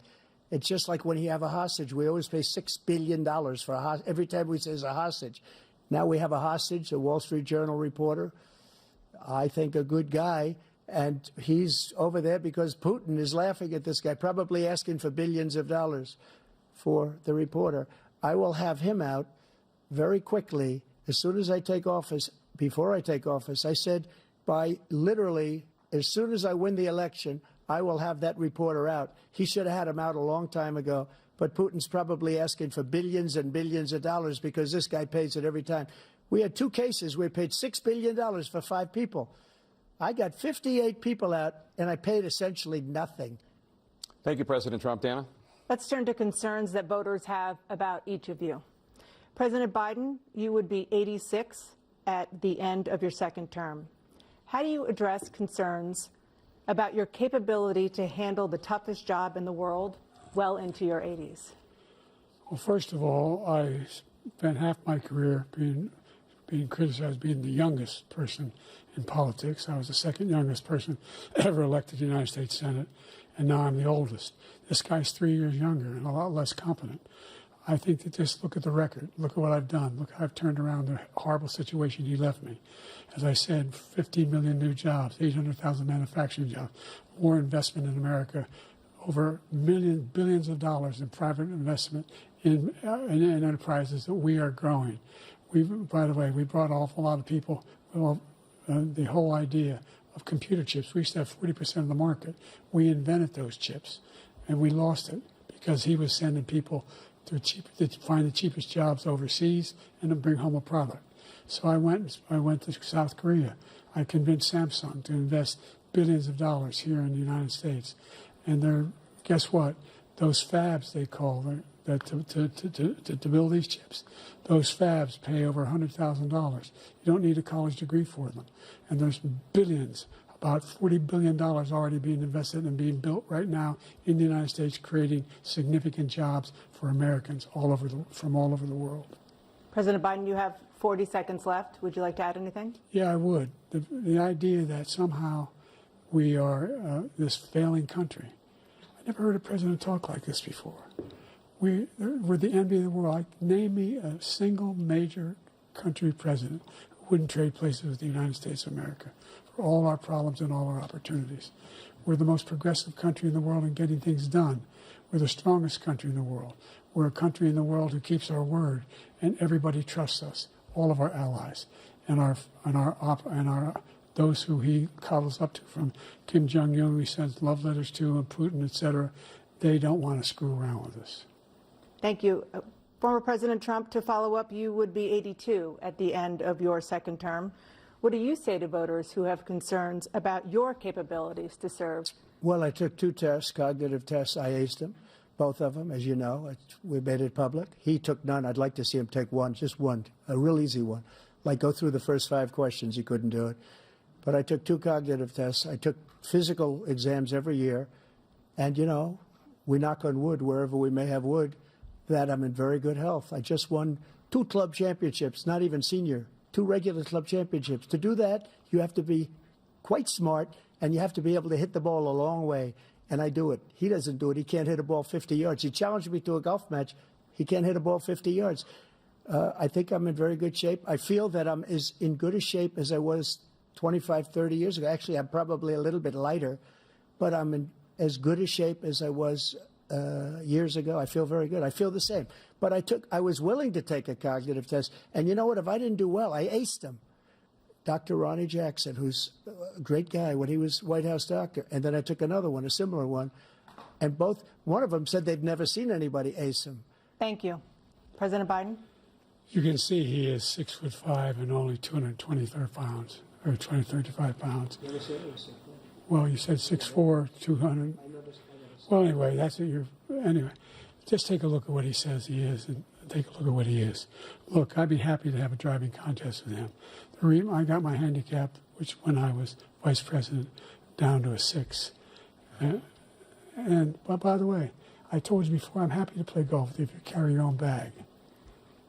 It's just like when you have a hostage. We always pay $6 billion for a hostage. Every time we say it's a hostage. Now we have a hostage, a Wall Street Journal reporter, I think a good guy, and he's over there because Putin is laughing at this guy, probably asking for billions of dollars for the reporter. I will have him out very quickly as soon as I take office. Before I take office, I said by literally as soon as I win the election, I will have that reporter out. He should have had him out a long time ago. But Putin's probably asking for billions and billions of dollars because this guy pays it every time. We had 2 cases where we paid $6 billion for 5 people. I got 58 people out, and I paid essentially nothing. Thank you, President Trump. Dana? Let's turn to concerns that voters have about each of you. President Biden, you would be 86 at the end of your second term. How do you address concerns about your capability to handle the toughest job in the world well into your 80s? Well, first of all, I spent half my career being criticized as being the youngest person in politics. I was the second youngest person ever elected to the United States Senate, and now I'm the oldest. This guy's 3 years younger and a lot less competent. I think that just look at the record. Look at what I've done. Look how I've turned around the horrible situation he left me. As I said, 15 million new jobs, 800,000 manufacturing jobs, more investment in America, over billions of dollars in private investment in enterprises that we are growing. By the way, we brought an awful lot of people. The whole idea of computer chips, we used to have 40% of the market. We invented those chips, and we lost it because he was sending people to find the cheapest jobs overseas and to bring home a product. So I went to South Korea. I convinced Samsung to invest billions of dollars here in the United States. And guess what? Those fabs, they call to build these chips, those fabs pay over $100,000. You don't need a college degree for them. And there's billions, about $40 billion already being invested and being built right now in the United States, creating significant jobs for Americans from all over the world. President Biden, you have 40 seconds left. Would you like to add anything? Yeah, I would. The idea that somehow we are this failing country. I never heard a president talk like this before. We're the envy of the world. Name me a single major country president who wouldn't trade places with the United States of America for all our problems and all our opportunities. We're the most progressive country in the world in getting things done. We're the strongest country in the world. We're a country in the world who keeps our word, and everybody trusts us, all of our allies, and those who he coddles up to, from Kim Jong-un, he sends love letters to, and Putin, etc. They don't want to screw around with us. Thank you. Former President Trump, to follow up, you would be 82 at the end of your second term. What do you say to voters who have concerns about your capabilities to serve? Well, I took 2 tests, cognitive tests. I aced them, both of them, as you know. We made it public. He took none. I'd like to see him take one, just one, a real easy one. Like go through the first 5 questions. He couldn't do it. But I took 2 cognitive tests. I took physical exams every year. And, you know, we knock on wood wherever we may have wood, that I'm in very good health. I just won 2 club championships, not even senior, 2 regular club championships. To do that, you have to be quite smart, and you have to be able to hit the ball a long way. And I do it. He doesn't do it. He can't hit a ball 50 yards. He challenged me to a golf match. He can't hit a ball 50 yards. I think I'm in very good shape. I feel that I'm as in good a shape as I was 25, 30 years ago. Actually, I'm probably a little bit lighter, but I'm in as good a shape as I was years ago. I feel very good. I feel the same. But I was willing to take a cognitive test. And you know what? If I didn't do well, I aced them. Dr. Ronnie Jackson, who's a great guy when he was White House doctor. And then I took another one, a similar one. And one of them said they'd never seen anybody ace him. Thank you. President Biden? You can see he is 6'5" and only 223 pounds, or 235 pounds. Never said it was 6'4". Well, you said 6'4", 200. Well, anyway, anyway, just take a look at what he says he is, and take a look at what he is. Look, I'd be happy to have a driving contest with him. I got my handicap, which when I was vice president, down to a 6. But by the way, I told you before, I'm happy to play golf if you carry your own bag.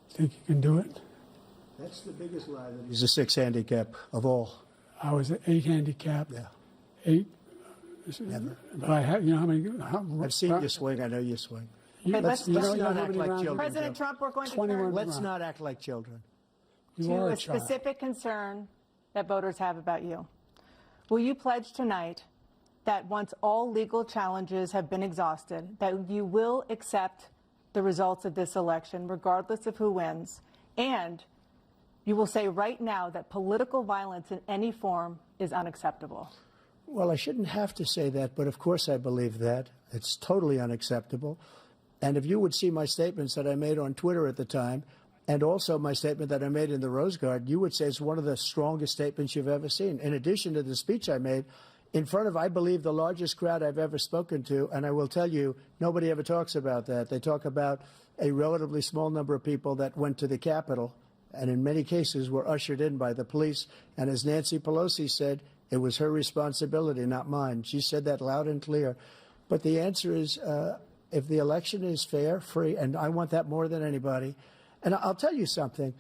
Think you can do it? That's the biggest lie. That he's a 6 handicap of all. I was an 8 handicap. Yeah. 8. Never. But I had, you know how many? I've seen you swing. I know you swing. Let's not act like children. President Trump, we're going to 21 turn Let's not act like children. You are to a a child. specific concern that voters have about you. Will you pledge tonight that once all legal challenges have been exhausted, that you will accept the results of this election, regardless of who wins, and you will say right now that political violence in any form is unacceptable? Well, I shouldn't have to say that, but of course I believe that. It's totally unacceptable. And if you would see my statements that I made on Twitter at the time, and also my statement that I made in the Rose Garden, you would say it's one of the strongest statements you've ever seen. In addition to the speech I made in front of, I believe, the largest crowd I've ever spoken to. And I will tell you, nobody ever talks about that. They talk about a relatively small number of people that went to the Capitol and in many cases were ushered in by the police. And as Nancy Pelosi said, it was her responsibility, not mine. She said that loud and clear. But the answer is, if the election is fair, free, and I want that more than anybody. And I'll tell you something.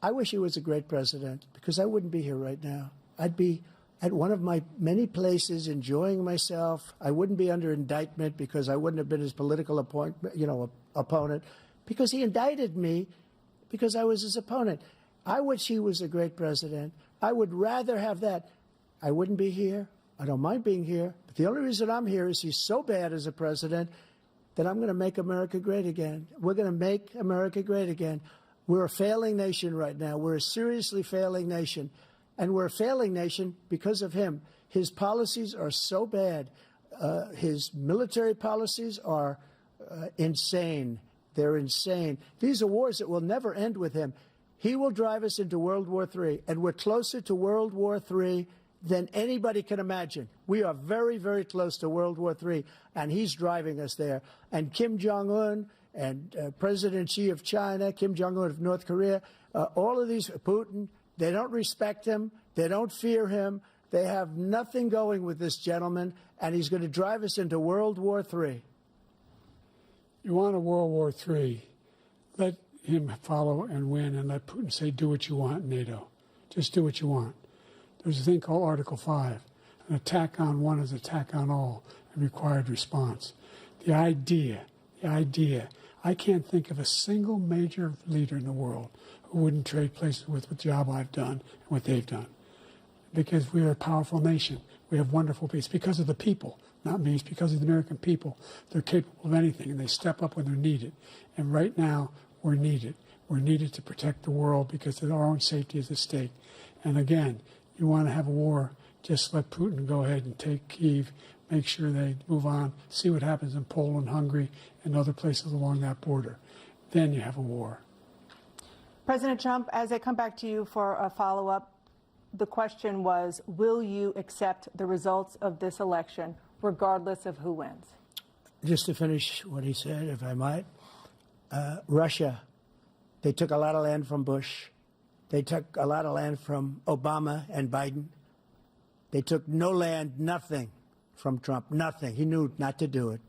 I wish he was a great president, because I wouldn't be here right now. I'd be at one of my many places enjoying myself. I wouldn't be under indictment because I wouldn't have been his political opponent, because he indicted me because I was his opponent. I wish he was a great president. I would rather have that. I wouldn't be here. I don't mind being here. But the only reason I'm here is he's so bad as a president that I'm going to make America great again. We're going to make America great again. We're a failing nation right now. We're a seriously failing nation. And we're a failing nation because of him. His policies are so bad. His military policies are insane. They're insane. These are wars that will never end with him. He will drive us into World War III, and we're closer to World War III than anybody can imagine. We are very, very close to World War III, and he's driving us there. And Kim Jong-un and President Xi of China, Kim Jong-un of North Korea, all of these, Putin, they don't respect him. They don't fear him. They have nothing going with this gentleman, and he's going to drive us into World War III. You want a World War III, let him follow and win, and let Putin say, do what you want, NATO. Just do what you want. There's a thing called Article 5. An attack on one is an attack on all, and required response. The idea, I can't think of a single major leader in the world who wouldn't trade places with the job I've done and what they've done. Because we are a powerful nation. We have wonderful peace. Because of the people, not me, it's because of the American people. They're capable of anything, and they step up when they're needed. And right now, we're needed. We're needed to protect the world because our own safety is at stake. And again, you want to have a war, just let Putin go ahead and take Kyiv, make sure they move on, see what happens in Poland, Hungary, and other places along that border. Then you have a war. President Trump, as I come back to you for a follow-up, the question was, will you accept the results of this election, regardless of who wins? Just to finish what he said, if I might, Russia, they took a lot of land from Bush. They took a lot of land from Obama and Biden. They took no land, nothing from Trump, nothing. He knew not to do it.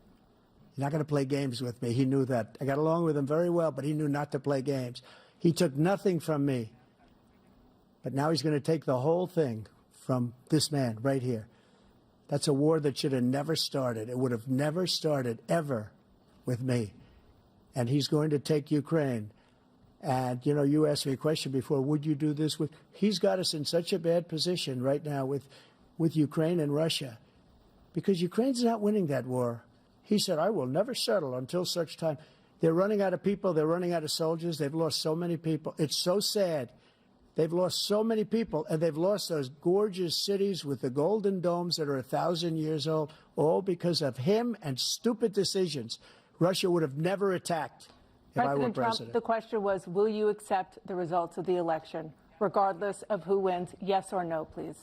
He's not going to play games with me. He knew that. I got along with him very well, but he knew not to play games. He took nothing from me. But now he's going to take the whole thing from this man right here. That's a war that should have never started. It would have never started, ever, with me. And he's going to take Ukraine. And, you know, you asked me a question before, would you do this with... He's got us in such a bad position right now with Ukraine and Russia, because Ukraine's not winning that war. He said, I will never settle until such time. They're running out of people. They're running out of soldiers. They've lost so many people. It's so sad. They've lost so many people, and they've lost those gorgeous cities with the golden domes that are 1,000 years old, all because of him and stupid decisions. Russia would have never attacked if I were president. President Trump, the question was, will you accept the results of the election, regardless of who wins? Yes or no, please.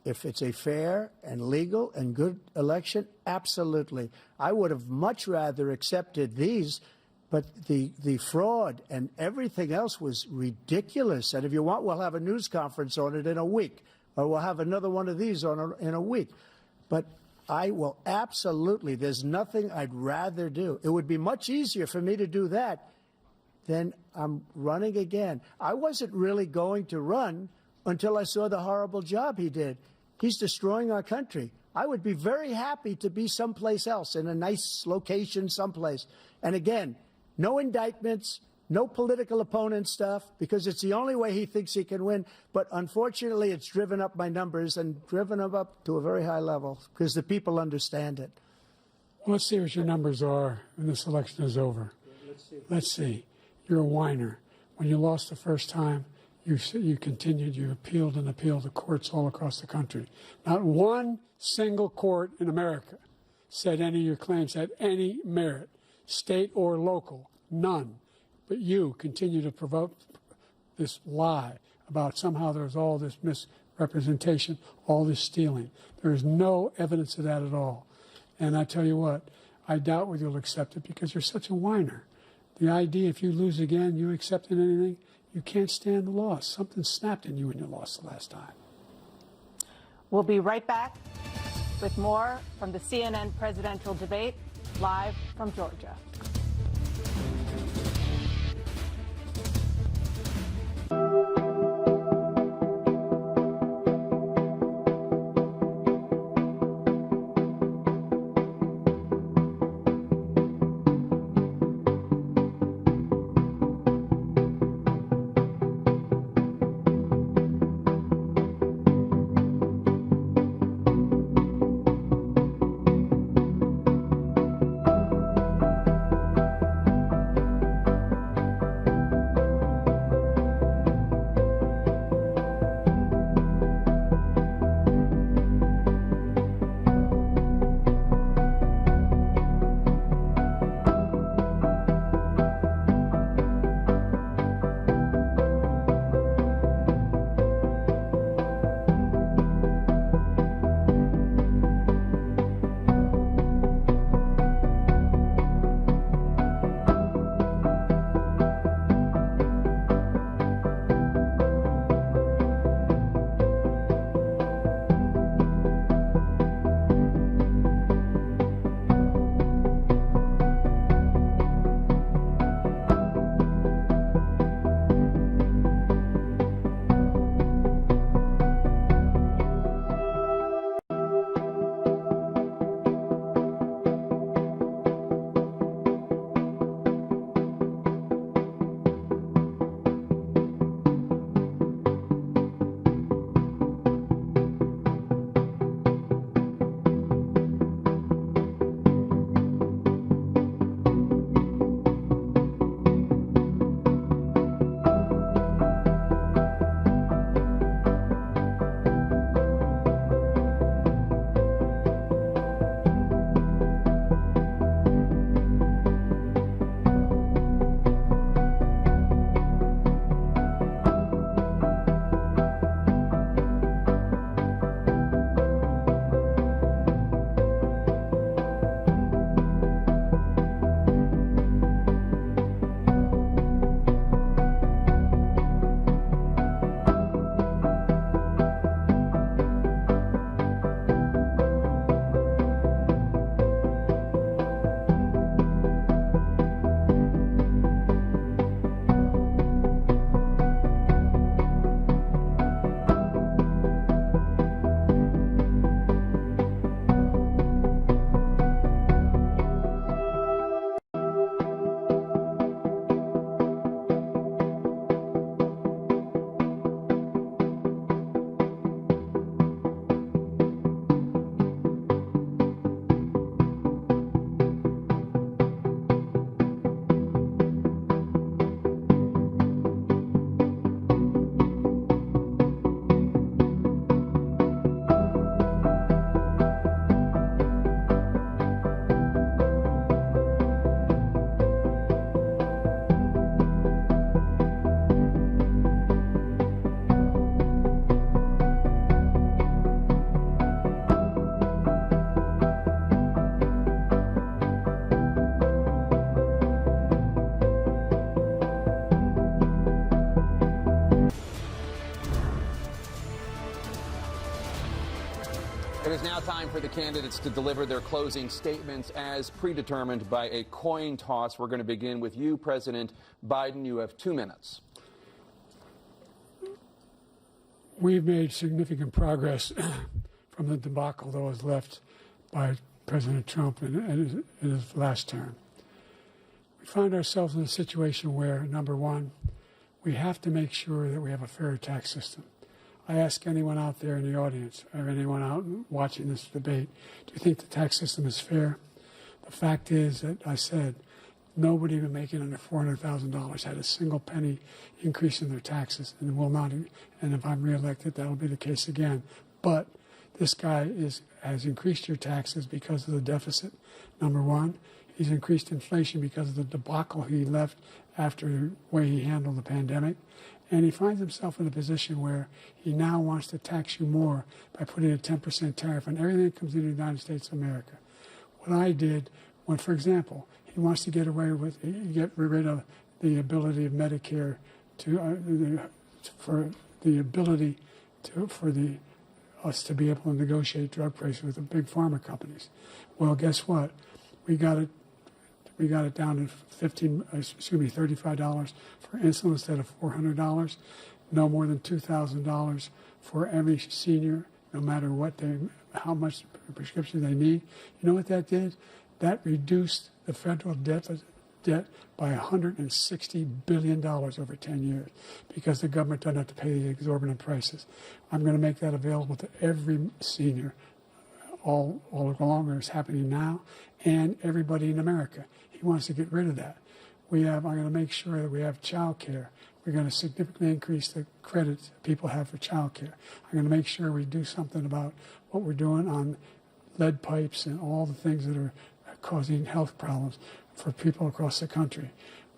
If it's a fair and legal and good election, absolutely. I would have much rather accepted these. But the fraud and everything else was ridiculous. And if you want, we'll have a news conference on it in a week, or we'll have another one of these in a week. But I will absolutely, there's nothing I'd rather do. It would be much easier for me to do that than I'm running again. I wasn't really going to run until I saw the horrible job he did. He's destroying our country. I would be very happy to be someplace else, in a nice location someplace. And again, no indictments, no political opponent stuff, because it's the only way he thinks he can win. But unfortunately, it's driven up my numbers and driven them up to a very high level because the people understand it. Well, let's see what your numbers are when this election is over. Let's see. You're a whiner. When you lost the first time, you continued, you appealed and appealed to courts all across the country. Not one single court in America said any of your claims had any merit, state or local, none. But you continue to provoke this lie about somehow there's all this representation, all this stealing. There is no evidence of that at all. And I tell you what, I doubt whether you'll accept it because you're such a whiner. The idea, if you lose again, you accepting anything, you can't stand the loss. Something snapped in you when you lost the last time. We'll be right back with more from the CNN presidential debate, live from Georgia. It is now time for the candidates to deliver their closing statements as predetermined by a coin toss. We're going to begin with you, President Biden. You have 2 minutes. We've made significant progress from the debacle that was left by President Trump in his last term. We find ourselves in a situation where, number one, we have to make sure that we have a fair tax system. I ask anyone out there in the audience or anyone out watching this debate, do you think the tax system is fair? The fact is that I said nobody even making under $400,000 had a single penny increase in their taxes and will not. And if I'm reelected, that'll be the case again. But this guy has increased your taxes because of the deficit, number one. He's increased inflation because of the debacle he left after the way he handled the pandemic. And he finds himself in a position where he now wants to tax you more by putting a 10% tariff on everything that comes into the United States of America. What I did, when, for example, he wants to get rid of the ability of Medicare for us to be able to negotiate drug prices with the big pharma companies. Well, guess what? We got it down to $35 for insulin instead of $400. No more than $2,000 for every senior, no matter how much prescription they need. You know what that did? That reduced the federal debt by $160 billion over 10 years because the government doesn't have to pay the exorbitant prices. I'm going to make that available to every senior all along, where it's happening now, and everybody in America. He wants to get rid of that. I'm going to make sure that we have child care. We're going to significantly increase the credit people have for child care. I'm going to make sure we do something about what we're doing on lead pipes and all the things that are causing health problems for people across the country.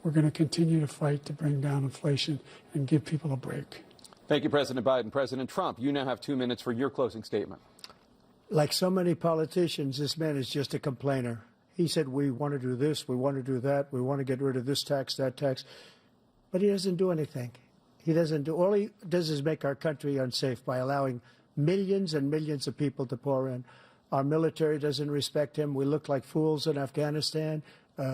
We're going to continue to fight to bring down inflation and give people a break. Thank you, President Biden. President Trump, you now have 2 minutes for your closing statement. Like so many politicians, this man is just a complainer. He said, we want to do this, we want to do that, we want to get rid of this tax, that tax. But he doesn't do anything. All he does is make our country unsafe by allowing millions and millions of people to pour in. Our military doesn't respect him. We look like fools in Afghanistan.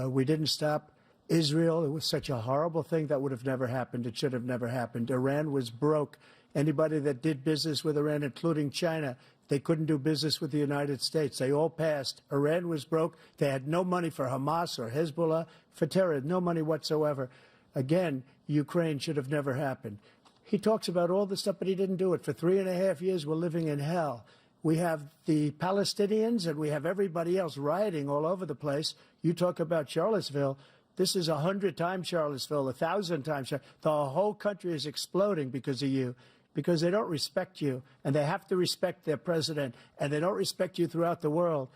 We didn't stop Israel. It was such a horrible thing that would have never happened. It should have never happened. Iran was broke. Anybody that did business with Iran, including China, they couldn't do business with the United States. They all passed. Iran was broke. They had no money for Hamas or Hezbollah, for terror, no money whatsoever. Again, Ukraine should have never happened. He talks about all this stuff, but he didn't do it. For 3.5 years, we're living in hell. We have the Palestinians and we have everybody else rioting all over the place. You talk about Charlottesville. This is 100 times Charlottesville, 1,000 times. The whole country is exploding because of you, because they don't respect you, and they have to respect their president, and they don't respect you throughout the world.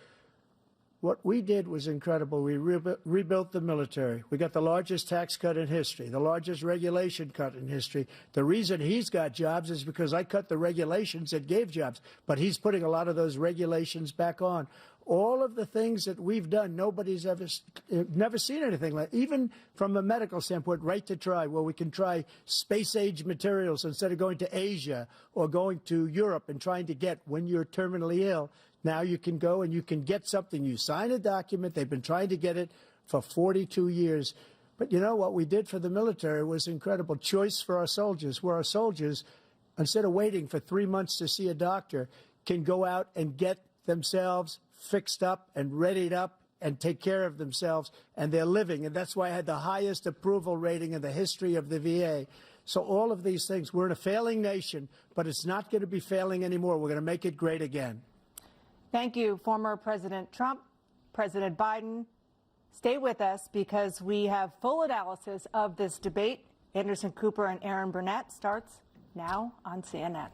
What we did was incredible. We rebuilt the military. We got the largest tax cut in history, the largest regulation cut in history. The reason he's got jobs is because I cut the regulations that gave jobs, but he's putting a lot of those regulations back on. All of the things that we've done, nobody's never seen anything like, even from a medical standpoint, right to try, where we can try space-age materials instead of going to Asia or going to Europe and trying to get, when you're terminally ill, now you can go and you can get something. You sign a document. They've been trying to get it for 42 years. But you know what we did for the military was incredible. Choice for our soldiers, where our soldiers, instead of waiting for 3 months to see a doctor, can go out and get themselves fixed up and readied up and take care of themselves, and they're living. And that's why I had the highest approval rating in the history of the VA. So all of these things, we're in a failing nation, but it's not going to be failing anymore. We're going to make it great again. Thank you, former President Trump, President Biden. Stay with us because we have full analysis of this debate. Anderson Cooper and Aaron Burnett starts now on CNN.